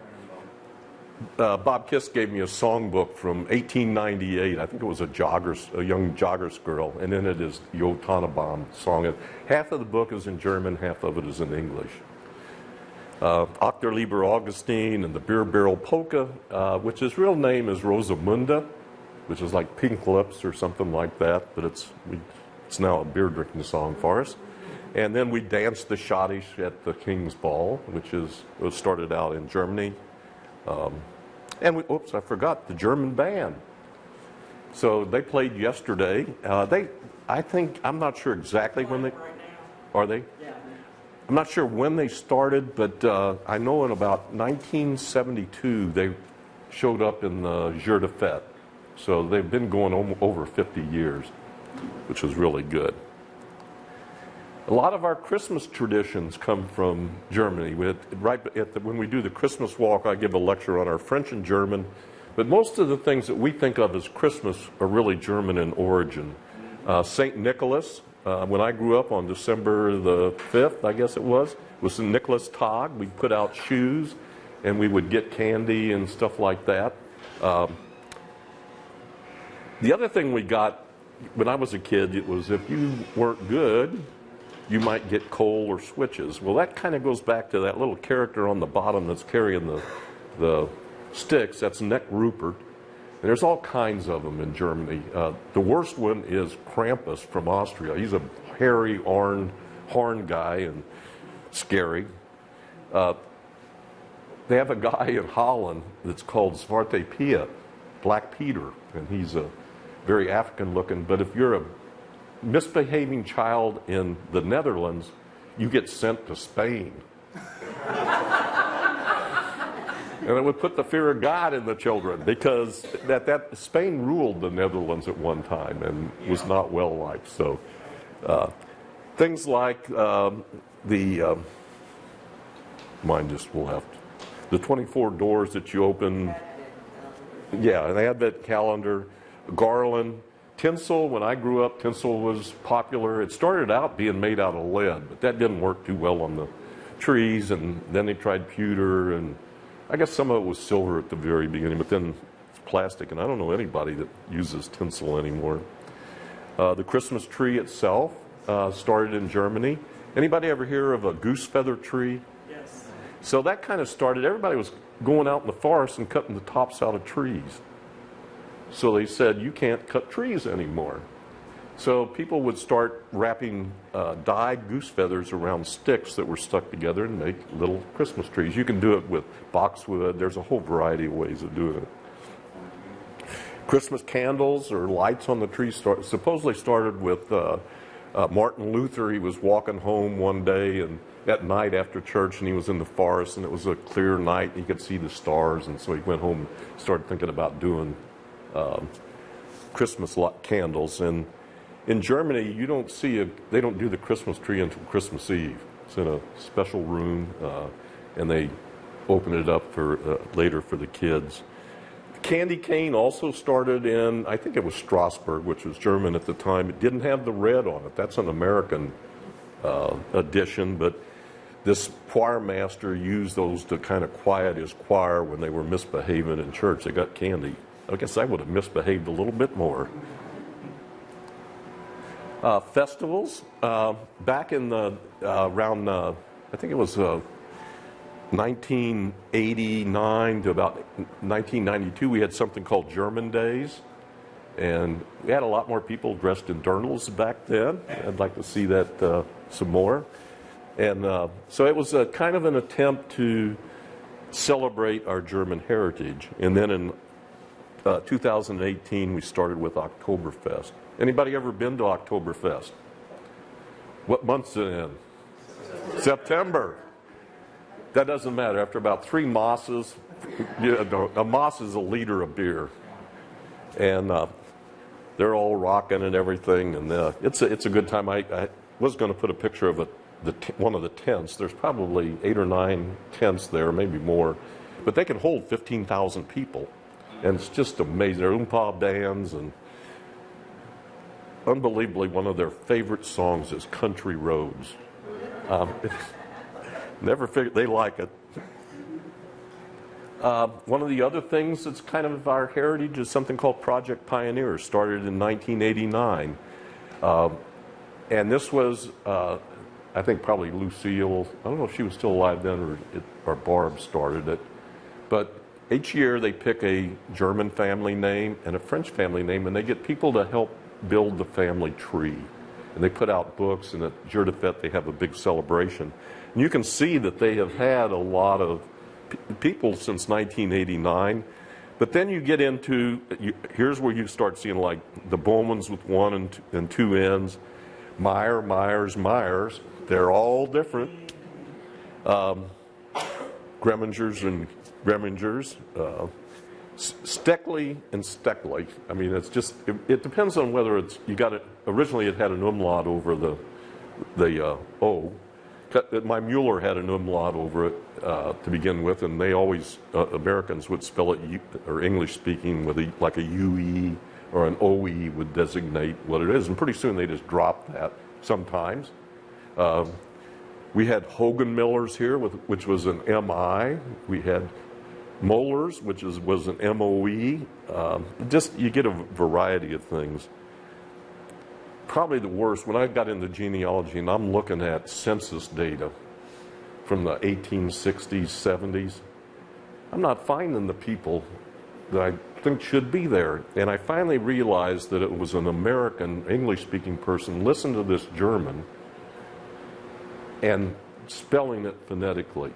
Bob Kiss gave me a songbook from 1898. I think it was a young joggers girl, and in it is the O Tannenbaum song. And half of the book is in German, half of it is in English. Oktoberfest Augustine and the Beer Barrel Polka, which his real name is Rosamunda, which is like Pink Lips or something like that, but it's now a beer drinking song for us. And then we danced the Schottisch at the King's Ball, was started out in Germany. And I forgot the German band. So they played yesterday. I'm not sure exactly when they, Right now. are they? Yeah. I'm not sure when they started, but I know in about 1972 they showed up in the Jour de Fête. So they've been going over 50 years, which is really good. A lot of our Christmas traditions come from Germany. When we do the Christmas walk, I give a lecture on our French and German, but most of the things that we think of as Christmas are really German in origin. St. Nicholas, when I grew up on December the 5th, I guess it was the Nicholas Tag. We'd put out shoes and we would get candy and stuff like that. The other thing we got when I was a kid, it was if you weren't good, you might get coal or switches. Well, that kind of goes back to that little character on the bottom that's carrying the sticks. That's Neck Rupert. And there's all kinds of them in Germany. The worst one is Krampus from Austria. He's a hairy horn guy and scary. They have a guy in Holland that's called Zwarte Piet, Black Peter, and he's very African looking. But if you're a misbehaving child in the Netherlands, you get sent to Spain. And it would put the fear of God in the children, because that Spain ruled the Netherlands at one time and was not well liked. So things like mine just will have the 24 doors that you open. Yeah, an Advent calendar, garland, tinsel. When I grew up, tinsel was popular. It started out being made out of lead, but that didn't work too well on the trees, and then they tried pewter, and I guess some of it was silver at the very beginning, but then it's plastic, and I don't know anybody that uses tinsel anymore. The Christmas tree itself started in Germany. Anybody ever hear of a goose feather tree? Yes. So that kind of started, everybody was going out in the forest and cutting the tops out of trees. So they said, you can't cut trees anymore. So people would start wrapping dyed goose feathers around sticks that were stuck together and make little Christmas trees. You can do it with boxwood. There's a whole variety of ways of doing it. Christmas candles or lights on the tree supposedly started with Martin Luther. He was walking home one day and at night after church, and he was in the forest, and it was a clear night, and he could see the stars, and so he went home and started thinking about doing Christmas candles. And in Germany, they don't do the Christmas tree until Christmas Eve. It's in a special room, and they open it up for later for the kids. The candy cane also started in, I think it was Strasbourg, which was German at the time. It didn't have the red on it. That's an American addition, but this choir master used those to kind of quiet his choir when they were misbehaving in church. They got candy. I guess I would have misbehaved a little bit more. Festivals. Back in the around, I think it was 1989 to about 1992, we had something called German Days. And we had a lot more people dressed in dirndls back then. I'd like to see that some more. And so it was a kind of an attempt to celebrate our German heritage. And then in 2018, we started with Oktoberfest. Anybody ever been to Oktoberfest? What month's it in? September. That doesn't matter. After about 3 Mosses, a Moss is a liter of beer. And they're all rocking and everything. And it's a good time. I was going to put a picture of it. One of the tents. There's probably 8 or 9 tents there, maybe more, but they can hold 15,000 people, and it's just amazing. They're oompa bands, and unbelievably, one of their favorite songs is "Country Roads." Never figured they like it. One of the other things that's kind of our heritage is something called Project Pioneer. Started in 1989, and this was I think probably Lucille, I don't know if she was still alive then or Barb started it. But each year they pick a German family name and a French family name, and they get people to help build the family tree. And they put out books, and at Jour de Fête they have a big celebration. And you can see that they have had a lot of people since 1989. But then you get into, here's where you start seeing like the Bowmans with one and two N's, Meyer, Myers, Myers. They're all different. Gremmingers and Gremmingers. Steckley and Steckley. I mean, it's just, it depends on whether it's, you got it, originally it had an umlaut over the O. My Mueller had an umlaut over it to begin with, and they always, Americans would spell it, or English speaking, with like a UE or an OE would designate what it is, and pretty soon they just dropped that sometimes. We had Hogan Millers here, which was an MI. We had Mueller's, which was an MOE. Just, you get a variety of things. Probably the worst, when I got into genealogy and I'm looking at census data from the 1860s, 70s, I'm not finding the people that I think should be there. And I finally realized that it was an American English-speaking person listening to this German and spelling it phonetically.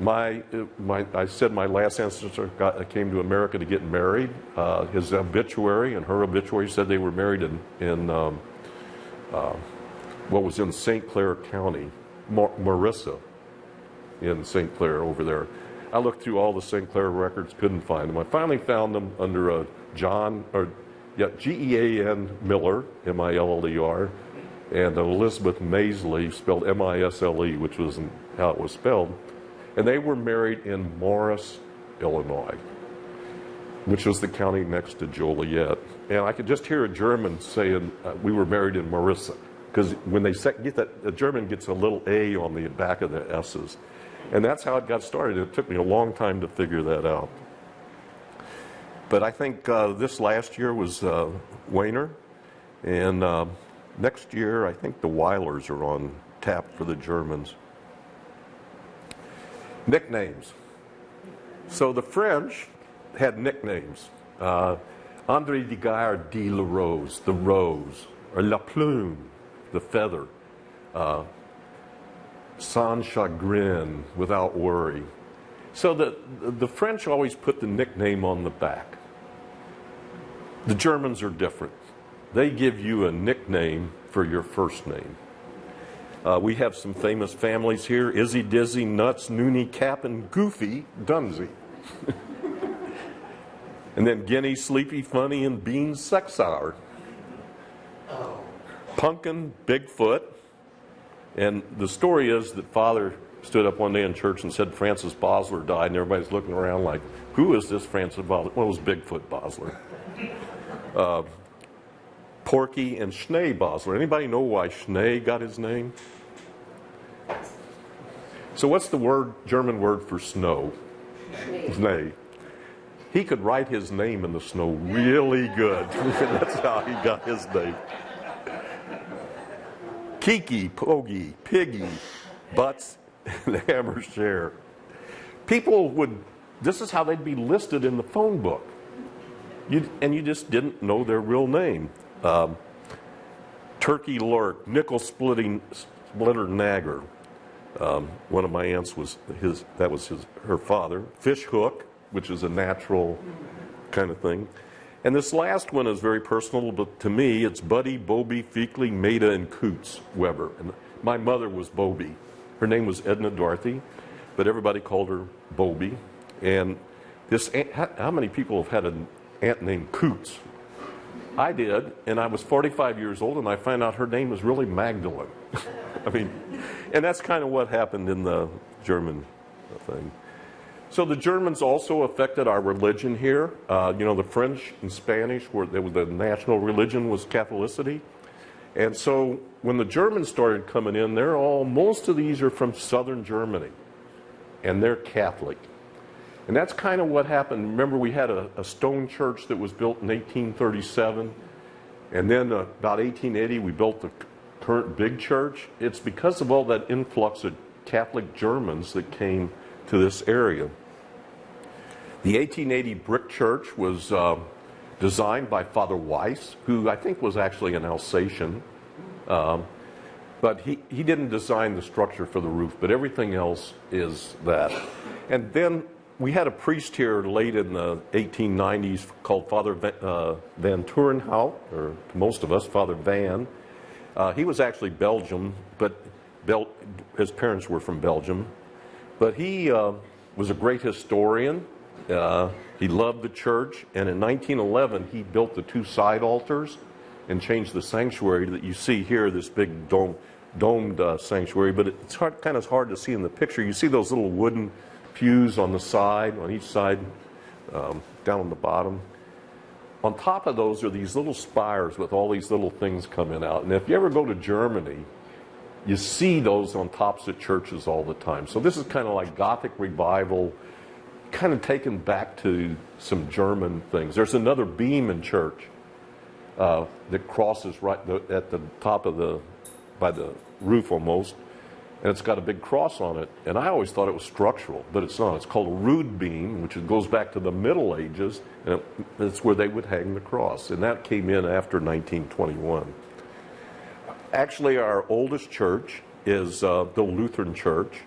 I said my last ancestor came to America to get married. His obituary and her obituary said they were married in what was in St. Clair County, Marissa, in St. Clair over there. I looked through all the St. Clair records, couldn't find them. I finally found them under Gean Miller, M-I-L-L-E-R, and Elizabeth Maisley, spelled M-I-S-L-E, which was how it was spelled. And they were married in Morris, Illinois, which was the county next to Joliet. And I could just hear a German saying, we were married in Marissa. Because when they get that, the German gets a little A on the back of the S's. And that's how it got started. It took me a long time to figure that out. But I think this last year was Wayner. And next year, I think the Weilers are on tap for the Germans. Nicknames. So the French had nicknames. André de Guerre de la Rose, the rose, or la plume, the feather. Sans chagrin, without worry. So the French always put the nickname on the back. The Germans are different. They give you a nickname for your first name. We have some famous families here: Izzy, Dizzy, Nuts, Noonie, Cap, and Goofy Dunsey. And then Guinea, Sleepy, Funny, and Beans Sexauer. Pumpkin, Bigfoot. And the story is that Father stood up one day in church and said Francis Bosler died, and everybody's looking around like, who is this Francis Bosler? Well, it was Bigfoot Bosler. Porky and Schnee Bosler. Anybody know why Schnee got his name? So what's the German word for snow? Schnee. He could write his name in the snow really good. That's how he got his name. Kiki, Pogie, Piggy, Butts, and Hammer Share. People this is how they'd be listed in the phone book. And you just didn't know their real name. Turkey Lurk, Nickel Splitter Nagger. One of my aunts her father. Fish Hook, which is a natural kind of thing. And this last one is very personal, but to me, it's Buddy, Bobby, Feakley, Maida, and Coots Weber. And my mother was Bobby. Her name was Edna Dorothy, but everybody called her Bobby. And how many people have had an aunt named Coots? I did, and I was 45 years old, and I found out her name was really Magdalene. I mean, and that's kind of what happened in the German thing. So the Germans also affected our religion here. The French and Spanish, the national religion was Catholicity. And so when the Germans started coming in, most of these are from southern Germany, and they're Catholic. And that's kind of what happened. Remember, we had a stone church that was built in 1837, and then about 1880 we built current big church, it's because of all that influx of Catholic Germans that came to this area. The 1880 brick church was designed by Father Weiss, who I think was actually an Alsatian. But he didn't design the structure for the roof, but everything else is that. And then we had a priest here late in the 1890s called Father Van Turenhout, or to most of us, Father Van. He was actually Belgian, but his parents were from Belgium. But he was a great historian. He loved the church, and in 1911 he built the 2 side altars and changed the sanctuary that you see here, this big domed sanctuary. But it's kind of hard to see in the picture. You see those little wooden pews on the side, on each side, down on the bottom. On top of those are these little spires with all these little things coming out. And if you ever go to Germany, you see those on tops of churches all the time. So this is kind of like Gothic revival, kind of taken back to some German things. There's another beam in church that crosses right at the top of by the roof almost, and it's got a big cross on it. And I always thought it was structural, but it's not. It's called a rood beam, which goes back to the Middle Ages, and it's where they would hang the cross. And that came in after 1921. Actually, our oldest church is the Lutheran church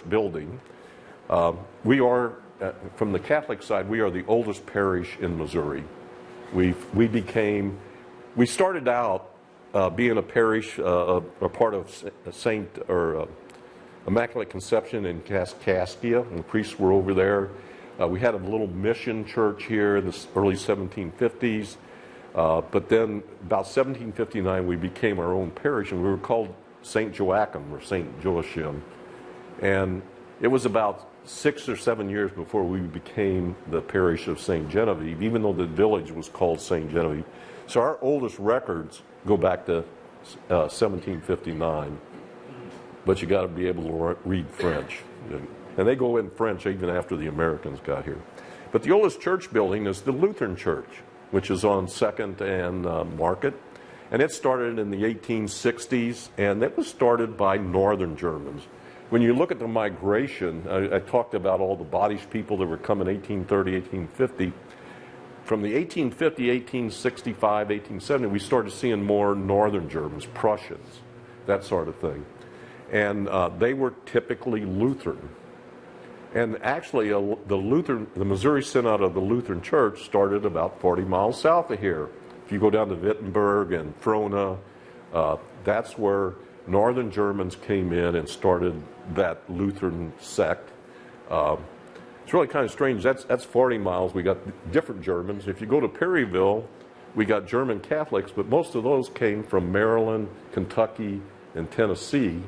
building. We are, from the Catholic side, we are the oldest parish in Missouri. We started out being a parish, a part of Immaculate Conception in Kaskaskia, and the priests were over there. We had a little mission church here in the early 1750s, but then about 1759 we became our own parish, and we were called St. Joachim or St. Joachim. And it was about 6 or 7 years before we became the parish of St. Genevieve, even though the village was called St. Genevieve. So our oldest records go back to 1759, but you got to be able to read French. And they go in French even after the Americans got here. But the oldest church building is the Lutheran Church, which is on 2nd and Market. And it started in the 1860s, and it was started by Northern Germans. When you look at the migration, I talked about all the Badisch people that were coming 1830, 1850. From the 1850, 1865, 1870, we started seeing more Northern Germans, Prussians, that sort of thing. And they were typically Lutheran. And actually, the Missouri Synod of the Lutheran Church started about 40 miles south of here. If you go down to Wittenberg and Frona, that's where Northern Germans came in and started that Lutheran sect. It's really kind of strange. That's 40 miles. We got different Germans. If you go to Perryville, we got German Catholics, but most of those came from Maryland, Kentucky, and Tennessee.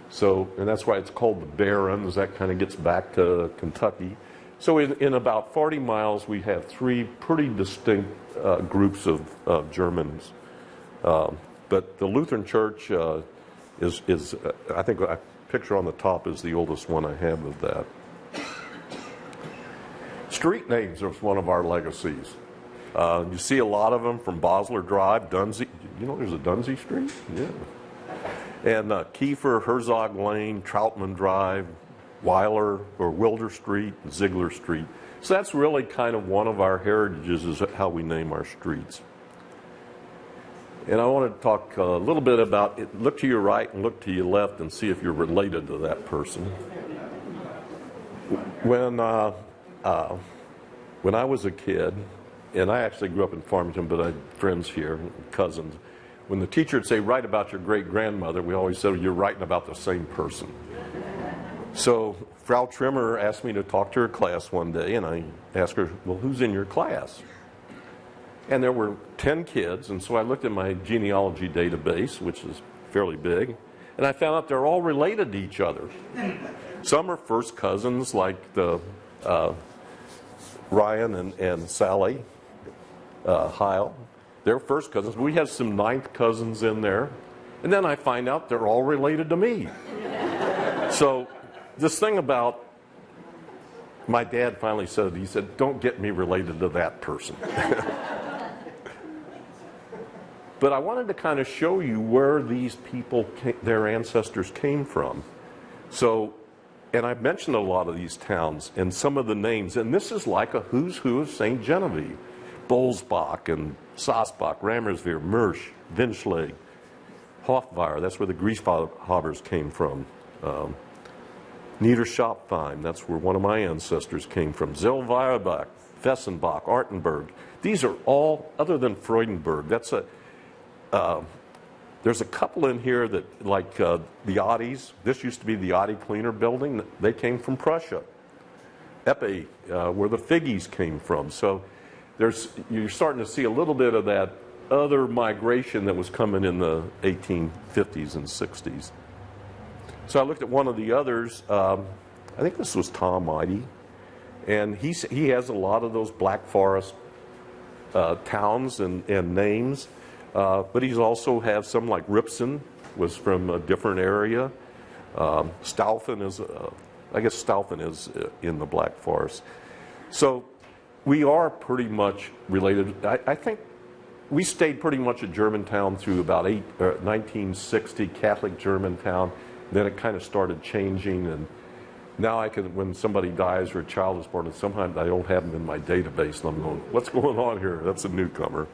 So, and that's why it's called the Barons. That kind of gets back to Kentucky. So in about 40 miles, we have 3 pretty distinct groups of Germans. But the Lutheran Church is I think a picture on the top is the oldest one I have of that. Street names are one of our legacies. You see a lot of them from Bosler Drive, Dunsey. You know there's a Dunsey Street? Yeah. And Kiefer, Herzog Lane, Troutman Drive, Weiler or Wilder Street, Ziegler Street. So that's really kind of one of our heritages is how we name our streets. And I want to talk a little bit about it. Look to your right and look to your left and see if you're related to that person. When I was a kid, and I actually grew up in Farmington, but I had friends here, cousins. When the teacher would say, write about your great-grandmother, we always said, you're writing about the same person. So Frau Trimmer asked me to talk to her class one day, and I asked her, well, who's in your class? And there were 10 kids, and so I looked at my genealogy database, which is fairly big, and I found out they're all related to each other. Some are first cousins, like the Ryan and Sally Heil. They're first cousins. We have some 9th cousins in there. And then I find out they're all related to me. So this thing about, my dad finally said, he said, don't get me related to that person. But I wanted to kind of show you where these people, their ancestors came from. So, and I've mentioned a lot of these towns and some of the names, and this is like a who's who of St. Genevieve. Bolsbach and Sassbach, Rammerswehr, Mersch, Winschlag, Hofweier, that's where the Grieshabers came from. Niederschopfheim, that's where one of my ancestors came from. Zellweierbach, Fessenbach, Artenburg. These are all, other than Freudenberg, that's there's a couple in here that, like the Audis, this used to be the Audi Cleaner building, they came from Prussia. Eppe, where the Figgies came from. So you're starting to see a little bit of that other migration that was coming in the 1850s and 60s. So I looked at one of the others, I think this was Tom Idy, and he has a lot of those Black Forest towns and names, but he's also have some like Ripson was from a different area. Staufen is, I guess Staufen is in the Black Forest. So we are pretty much related. I think we stayed pretty much at Germantown through about 1960, Catholic Germantown. Then it kind of started changing, and now I can, when somebody dies or a child is born, and sometimes I don't have them in my database, and I'm going, what's going on here? That's a newcomer.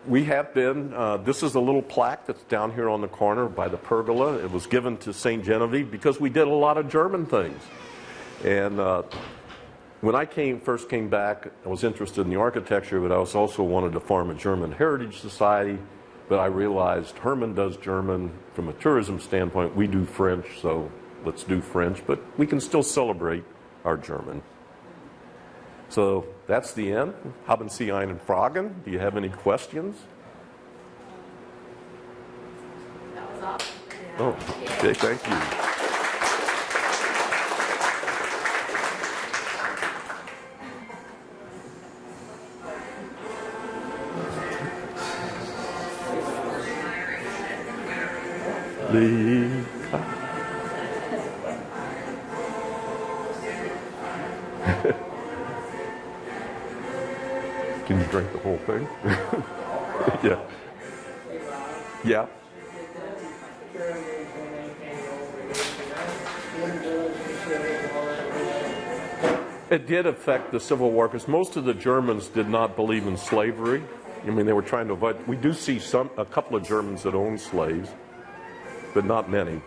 We have been, this is a little plaque that's down here on the corner by the pergola. It was given to St. Genevieve because we did a lot of German things. And when I first came back, I was interested in the architecture, but I also wanted to form a German Heritage Society. But I realized Herman does German from a tourism standpoint. We do French, so let's do French. But we can still celebrate our German. So that's the end. Haben Sie einen Fragen? Do you have any questions? That was awesome. Oh, okay, thank you. Can you drink the whole thing? Yeah. Yeah. It did affect the Civil War because most of the Germans did not believe in slavery. I mean, they were trying to avoid. We do see a couple of Germans that own slaves, but not many.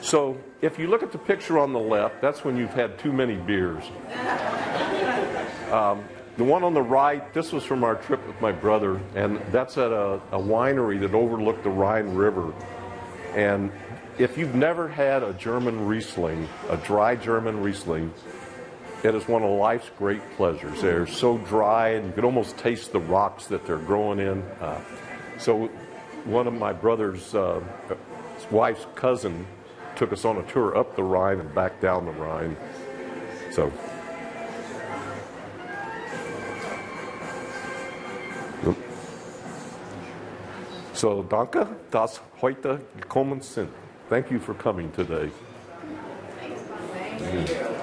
So if you look at the picture on the left, that's when you've had too many beers. The one on the right, this was from our trip with my brother, and that's at a winery that overlooked the Rhine River. And if you've never had a German Riesling, a dry German Riesling, it is one of life's great pleasures. They're so dry, and you can almost taste the rocks that they're growing in. So one of my brother's wife's cousin took us on a tour up the Rhine and back down the Rhine. So danke, dass heute gekommen sind. Thank you for coming today. Thank you.